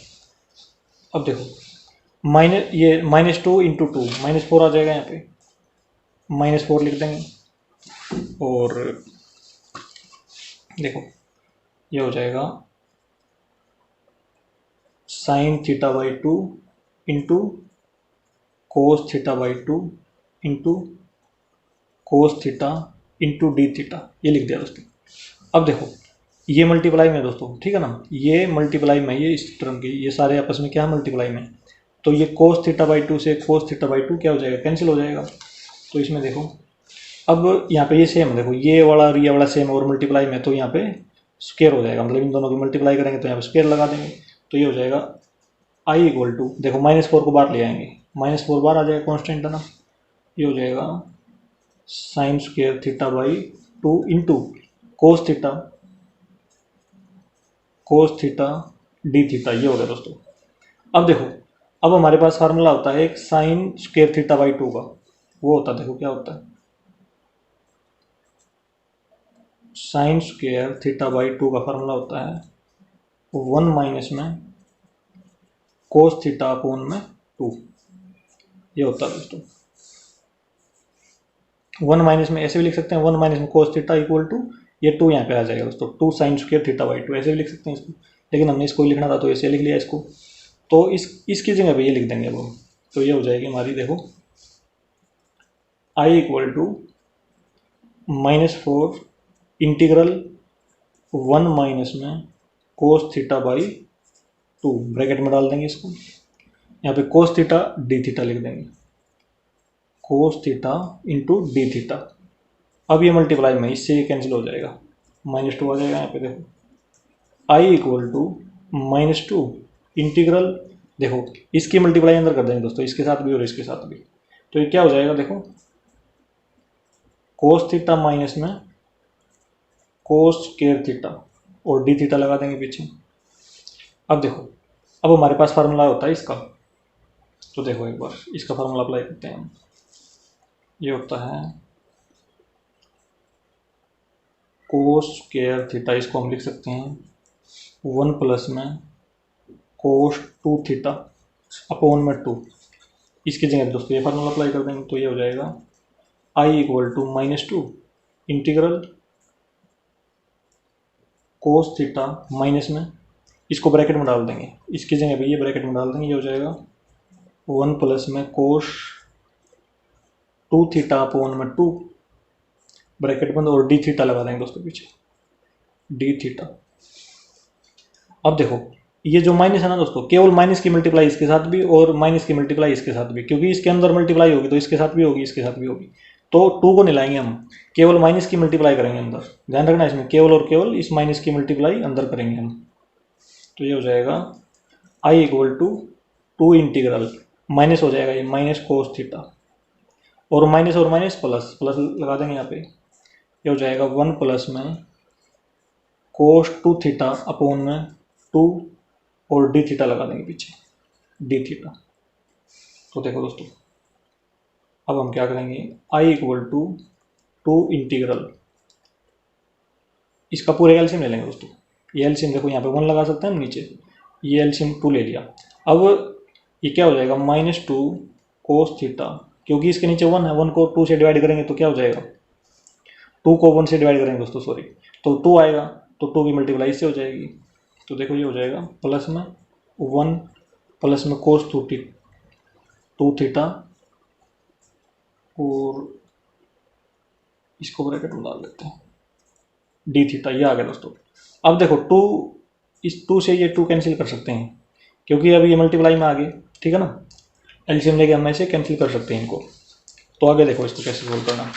अब देखो माइनस, ये -2 इंटू 2 -4 आ जाएगा यहाँ पे, -4 लिख देंगे। और देखो ये हो जाएगा sign theta by 2 into cos theta by 2 into cos theta into D theta, ये लिख दिया दोस्तों। अब देखो ये मल्टीप्लाई में दोस्तों, ठीक है ना, ये मल्टीप्लाई में, ये इस टर्म की, ये सारे आपस में क्या मल्टीप्लाई में, तो ये कोस थीटा बाई 2 से कोस थीटा बाई 2 क्या हो जाएगा, कैंसिल हो जाएगा। तो इसमें देखो अब यहाँ पे ये सेम है, देखो ये वाला और ये वाला सेम और मल्टीप्लाई में, तो यहाँ पे स्क्वायर हो जाएगा, मतलब इन दोनों को मल्टीप्लाई करेंगे तो यहाँ पे स्क्वायर लगा देंगे, तो ये हो जाएगा आई इक्वल टू, देखो -4 को बाहर ले आएंगे, -4 बाहर आ जाएगा कॉन्स्टेंट है ना, ये हो जाएगा sine square theta by 2 into cos theta D theta, ये हो गया दोस्तों। अब देखो अब हमारे पास फार्मूला होता है एक साइन स्क्वायर थीटा बाई 2 का, वो होता है, देखो क्या होता है, साइन स्क्वायर थीटा बाई 2 का फार्मूला होता है 1 माइनस में कोस थीटा अपोन में 2, ये होता है दोस्तों। 1 माइनस में ऐसे भी लिख सकते हैं, 1 माइनस में कोस थीटा इक्वल टू, ये 2 यहाँ पे आ जाएगा दोस्तों, 2 साइन स्क्वायर थीटा बाई 2, ऐसे भी लिख सकते हैं इसको, लेकिन हमने इसको लिखना था तो ऐसे लिख लिया इसको, तो इसकी जगह पे ये लिख देंगे अब हम, तो ये हो जाएगी हमारी, देखो I equal to -4 integral 1 minus में कोस थीटा बाई 2, ब्रैकेट में डाल देंगे इसको, यहाँ पे कोस थीटा डी थीटा लिख देंगे, cos theta into D theta. अब ये मल्टीप्लाई में, इससे ये कैंसिल हो जाएगा, -2 आ जाएगा यहाँ पे, देखो आई इक्वल टू -2 इंटीग्रल, देखो इसकी मल्टीप्लाई अंदर कर देंगे दोस्तों, इसके साथ भी और इसके साथ भी, तो ये क्या हो जाएगा, देखो कोस थीटा माइनस में कोस स्क्वायर थीटा और डी थीटा लगा देंगे पीछे। अब देखो अब हमारे पास फार्मूला होता है इसका, तो देखो एक बार इसका फार्मूला अप्लाई करते हैं हम, ये होता है कोस स्क्वायर थीटा, इसको हम लिख सकते हैं 1 प्लस में कोस 2 थीटा अपोन में 2, इसकी जगह दोस्तों ये फार्मूला अप्लाई कर देंगे, तो ये हो जाएगा I equal to -2 integral cos theta minus में, इसको ब्रैकेट में डाल देंगे, इसकी जगह पे ये ब्रैकेट में डाल देंगे, ये हो जाएगा 1 प्लस में कोस 2 थीटा अपोन में 2, ब्रैकेट बंद, और डी थीटा लगा देंगे दोस्तों पीछे, डी थीटा। अब देखो ये जो माइनस है ना दोस्तों, केवल माइनस की मल्टीप्लाई इसके साथ भी और माइनस की मल्टीप्लाई इसके साथ भी, क्योंकि इसके अंदर मल्टीप्लाई होगी तो इसके साथ भी होगी, इसके साथ भी होगी, तो 2 को नहीं लाएंगे हम, केवल माइनस की मल्टीप्लाई करेंगे अंदर, ध्यान रखना इसमें, केवल और केवल इस माइनस की मल्टीप्लाई अंदर करेंगे हम, तो ये हो जाएगा I equal to 2 integral, minus हो जाएगा ये माइनस कोस थीटा, और माइनस प्लस प्लस लगा देंगे यहाँ पे, ये हो जाएगा 1 प्लस में कोस 2 थीटा अपोन में 2 और डी थीटा लगा देंगे पीछे, डी थीटा। तो देखो दोस्तों अब हम क्या करेंगे, आई इक्वल टू 2 इंटीग्रल, इसका पूरे एलसीएम ले लेंगे दोस्तों, ये एलसीएम देखो यहाँ पे 1 लगा सकते हैं हम नीचे, ये एलसीएम 2 ले लिया। अब ये क्या हो जाएगा -2 कोस थीटा, क्योंकि इसके नीचे 1 है, 1 को 2 से डिवाइड करेंगे तो क्या हो जाएगा, 2 को 1 से डिवाइड करेंगे दोस्तों, सॉरी, तो 2 आएगा, तो 2 की मल्टीप्लाई इससे हो जाएगी, तो देखो ये हो जाएगा प्लस में 1 प्लस में कोस 2 थीटा, और इसको ब्रैकेट में डाल देते हैं, डी थीटा, ये आ गया दोस्तों। अब देखो 2, इस 2 से ये 2 कैंसिल कर सकते हैं, क्योंकि अभी ये मल्टीप्लाई में आ गए, ठीक है ना, एलसीएम लेके हम ऐसे कैंसिल कर सकते हैं इनको। तो आगे देखो इसको कैसे सोल्व करना,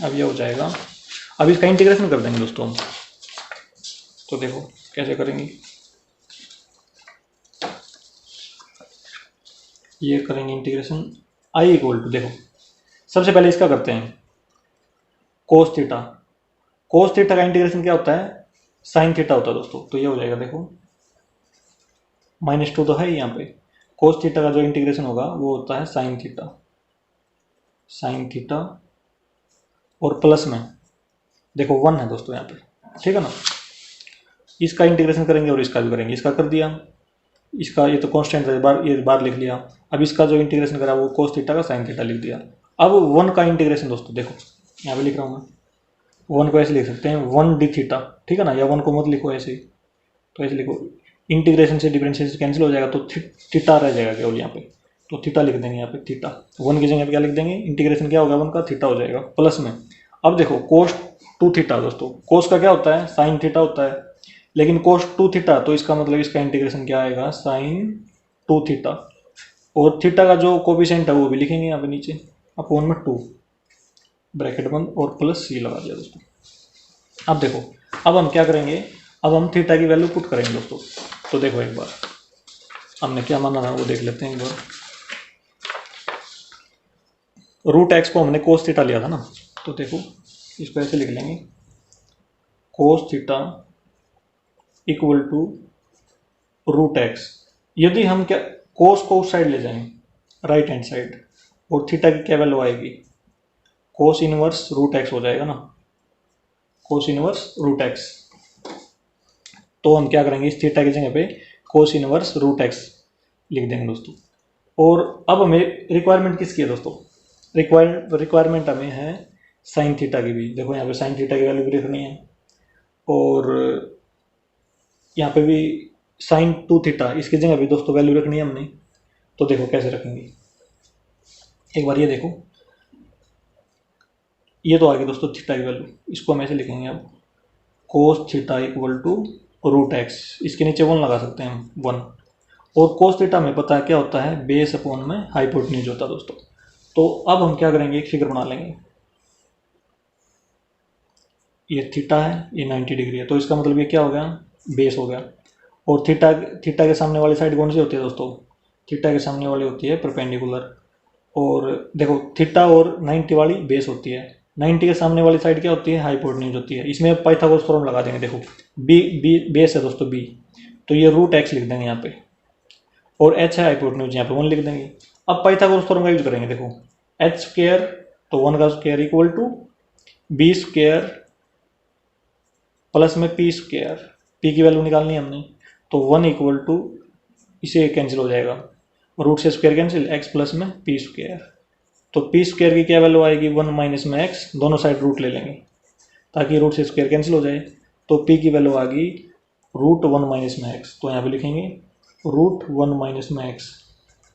अब ये हो जाएगा, अब इसका इंटीग्रेशन कर देंगे दोस्तों हम, तो देखो कैसे करेंगे, ये करेंगे इंटीग्रेशन आई इक्वल टू, देखो सबसे पहले इसका करते हैं कोस थीटा, कोस थीटा का इंटीग्रेशन क्या होता है, साइन थीटा होता है दोस्तों, तो ये हो जाएगा, देखो -2 तो है यहाँ पे, कोस थीटा का जो इंटीग्रेशन होगा वो होता है साइन थीटा, और प्लस में देखो 1 है दोस्तों यहाँ पे, ठीक है ना, इसका इंटीग्रेशन करेंगे और इसका भी करेंगे। इसका कर दिया, इसका ये तो कांस्टेंट है, बार ये बार लिख लिया। अब इसका जो इंटीग्रेशन करा वो कोस थीटा का साइन थीटा लिख दिया। अब वन का इंटीग्रेशन दोस्तों देखो यहाँ पे लिख रहा हूँ मैं, वन को ऐसे लिख सकते हैं वन डी थीटा, ठीक है ना, या वन को मत लिखो ऐसे ही, तो ऐसे लिखो, इंटीग्रेशन से डिफरेंशिएशन कैंसिल हो जाएगा तो थीटा रह जाएगा केवल यहाँ पे, तो थीटा लिख देंगे यहाँ पे थीटा, वन की जगह पे क्या लिख देंगे, इंटीग्रेशन क्या होगा वन का, थीटा हो जाएगा प्लस में। अब देखो कोस टू थीटा दोस्तों, कोस का क्या होता है, साइन थीटा होता है, लेकिन कोस टू थीटा तो इसका मतलब इसका इंटीग्रेशन क्या आएगा, साइन टू थीटा, और थीटा का जो कोफिशिएंट है वो भी लिखेंगे यहाँ पे नीचे अपॉन में 2, ब्रैकेट बंद और प्लस सी लगा दिया दोस्तों। अब देखो, अब हम क्या करेंगे, अब हम थीटा की वैल्यू पुट करेंगे दोस्तों। तो देखो एक बार हमने क्या माना था वो देख लेते हैं एक बार। रूट एक्स को हमने कोस थीटा लिया था ना, तो देखो इसको ऐसे लिख लेंगे, cos theta equal to root x. यदि हम क्या कोस को उस साइड ले जाएंगे राइट हैंड साइड, और थीटा की क्या वैल्यू आएगी, कोस इनवर्स रूट एक्स हो जाएगा ना, कोस इनवर्स रूट एक्स। तो हम क्या करेंगे, इस थीटा की जगह पे कोस इनवर्स रूट एक्स लिख देंगे दोस्तों। और अब हमें रिक्वायरमेंट किसकी है दोस्तों, रिक्वायरमेंट हमें है साइन थीटा की भी। देखो यहाँ पे साइन थीटा की वैल्यू भी लिखनी है, और यहाँ पे भी साइन टू थीटा, इसकी जगह भी दोस्तों वैल्यू रखनी है हमने। तो देखो कैसे रखेंगे, एक बार ये देखो, ये तो आ गई दोस्तों थीटा की वैल्यू, इसको हम ऐसे लिखेंगे अब, cos theta equal to root x, इसके नीचे वन लगा सकते हैं हम, वन। और कोस थीटा में पता है क्या होता है, बेस अपॉन में हाइपोटेन्यूज होता है दोस्तों। तो अब हम क्या करेंगे, एक फिगर बना लेंगे, ये थीटा है, ये 90 डिग्री है, तो इसका मतलब ये क्या हो गया, बेस हो गया। और थीटा थीटा के सामने वाली साइड कौन सी होती है दोस्तों, थीटा के सामने वाली होती है परपेंडिकुलर। और देखो थीटा और 90 वाली बेस होती है, 90 के सामने वाली साइड क्या होती है, हाइपोटेन्यूज होती है। इसमें पाइथागोरस थ्योरम लगा देंगे, देखो बी बेस है दोस्तों बी, तो ये रूट एक्स लिख देंगे यहाँ पे, और एच है हाइपोटेन्यूज, यहाँ पे वन लिख देंगे। अब पाइथागोरस थ्योरम का यूज करेंगे, देखो एच स्क्वायर तो वन का square equal to b square plus में पी स्क्वायर, पी की वैल्यू निकालनी है हमने, तो वन इक्वल टू, इसे कैंसिल हो जाएगा, रूट से स्क्वायर कैंसिल, एक्स प्लस में पी स्क्वायर, तो पी स्क्वायर की क्या वैल्यू आएगी, वन माइनस में एक्स, दोनों साइड रूट ले लेंगे ताकि रूट से स्क्वायर कैंसिल हो जाए। तो पी की वैल्यू आ गई रूट वन माइनस में एक्स, तो यहाँ पे लिखेंगे रूट वन माइनस में एक्स,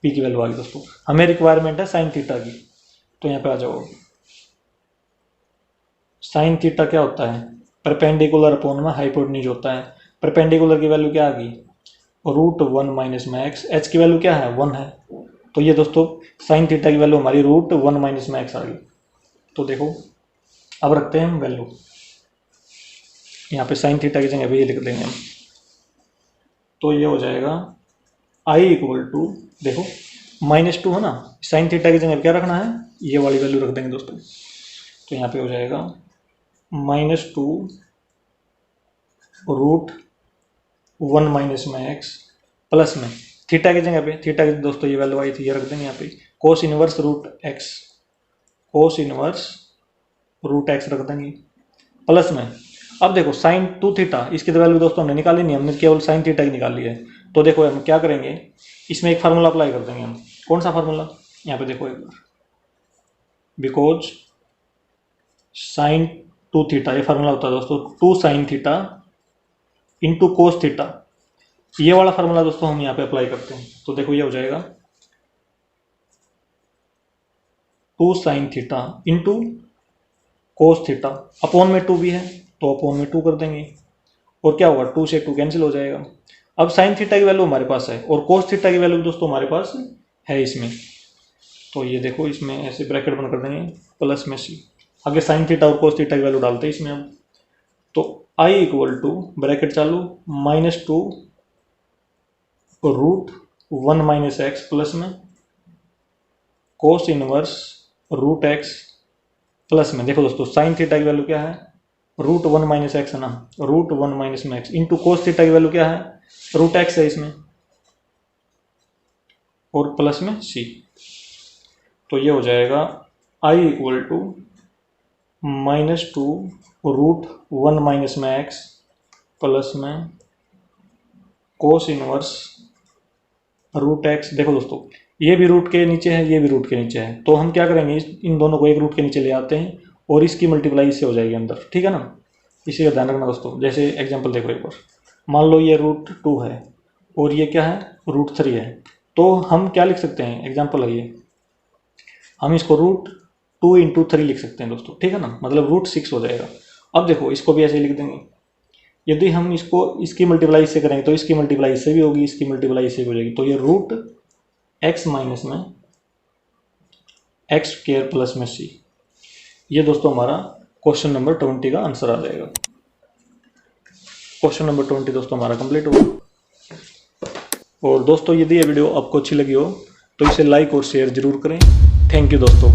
पी की वैल्यू आ गई दोस्तों। हमें रिक्वायरमेंट है साइन थीटा की, तो यहाँ पे आ जाओ, साइन थीटा क्या होता है, परपेंडिकुलर अपॉन में हाइपोटेन्यूज होता है। परपेंडिकुलर की वैल्यू क्या आ गई, रूट वन माइनस में एक्स, एच की वैल्यू क्या है, वन है, तो ये दोस्तों साइन थीटा की वैल्यू हमारी रूट वन माइनस में एक्स आ गई। तो देखो अब रखते हैं हम वैल्यू, यहाँ पे साइन थीटा की जगह पे ये लिख देंगे हम, तो ये हो जाएगा आई इक्वल टू, देखो -2 है ना, साइन थीटा की जगह क्या रखना है, ये वाली वैल्यू रख देंगे दोस्तों। तो यहाँ पे हो जाएगा -2 रूट वन माइनस में एक्स प्लस में थीटा की जगह पे, थीटा की दोस्तों ये वैल्यू आई थी, ये रख देंगे यहाँ पे, cos inverse root x, cos inverse root x रख देंगे प्लस में। अब देखो साइन टू थीटा, इसकी तो वैल्यू दोस्तों हमने निकाली नहीं, हमने केवल साइन थीटा की निकाली है। तो देखो हम क्या करेंगे, इसमें एक फार्मूला अप्लाई कर देंगे हम, कौन सा फार्मूला, यहाँ पे देखो एक बार, बिकॉज साइन टू थीटा, ये फार्मूला होता है दोस्तों, two sine theta into cos theta, ये वाला फार्मूला दोस्तों हम यहाँ पे अप्लाई करते हैं। तो देखो ये हो जाएगा two sine theta into cos theta, upon में 2 भी है तो अपॉन में 2 कर देंगे, और क्या होगा, 2 से 2 कैंसिल हो जाएगा। अब साइन थीटा की वैल्यू हमारे पास है, और कोस थीटा की वैल्यू दोस्तों हमारे पास है इसमें, तो ये देखो इसमें ऐसे ब्रैकेट बंद कर देंगे प्लस में सी, आगे साइन थीटा और कोस थीटा की वैल्यू डालते हैं इसमें अब। तो आई इक्वल टू ब्रैकेट चालू -2 root one minus x plus में cos inverse root x plus में, देखो दोस्तों साइन थीटा की वैल्यू क्या है, रूट वन माइनस एक्स है ना, रूट वन माइनस में एक्स इंटू कोस थीटा की वैल्यू क्या है, रूट एक्स है इसमें, और प्लस में सी। तो ये हो जाएगा I equal to -2 root one minus में एक्स प्लस में कोस इनवर्स रूट एक्स। देखो दोस्तों, ये भी रूट के नीचे है, ये भी रूट के नीचे है, तो हम क्या करेंगे, इन दोनों को एक रूट के नीचे ले आते हैं और इसकी मल्टीप्लाई इससे हो जाएगी अंदर, ठीक है ना। इसी का ध्यान रखना दोस्तों। जैसे एग्जांपल देखो एक बार, मान लो ये √2 है और ये क्या है, √3 है, तो हम क्या लिख सकते हैं, एग्जांपल है ये, हम इसको √2 × 3 लिख सकते हैं दोस्तों, ठीक है ना, मतलब √6 हो जाएगा। अब देखो इसको भी ऐसे लिख देंगे, यदि हम इसको इसकी मल्टीप्लाई इससे करेंगे तो इसकी मल्टीप्लाई इससे भी होगी, इसकी मल्टीप्लाई इससे भी हो जाएगी, तो ये √x माइनस में x² प्लस में c, ये दोस्तों हमारा क्वेश्चन नंबर 20 का आंसर आ जाएगा। क्वेश्चन नंबर 20 दोस्तों हमारा कंप्लीट हुआ। और दोस्तों यदि ये वीडियो आपको अच्छी लगी हो तो इसे लाइक और शेयर जरूर करें। थैंक यू दोस्तों।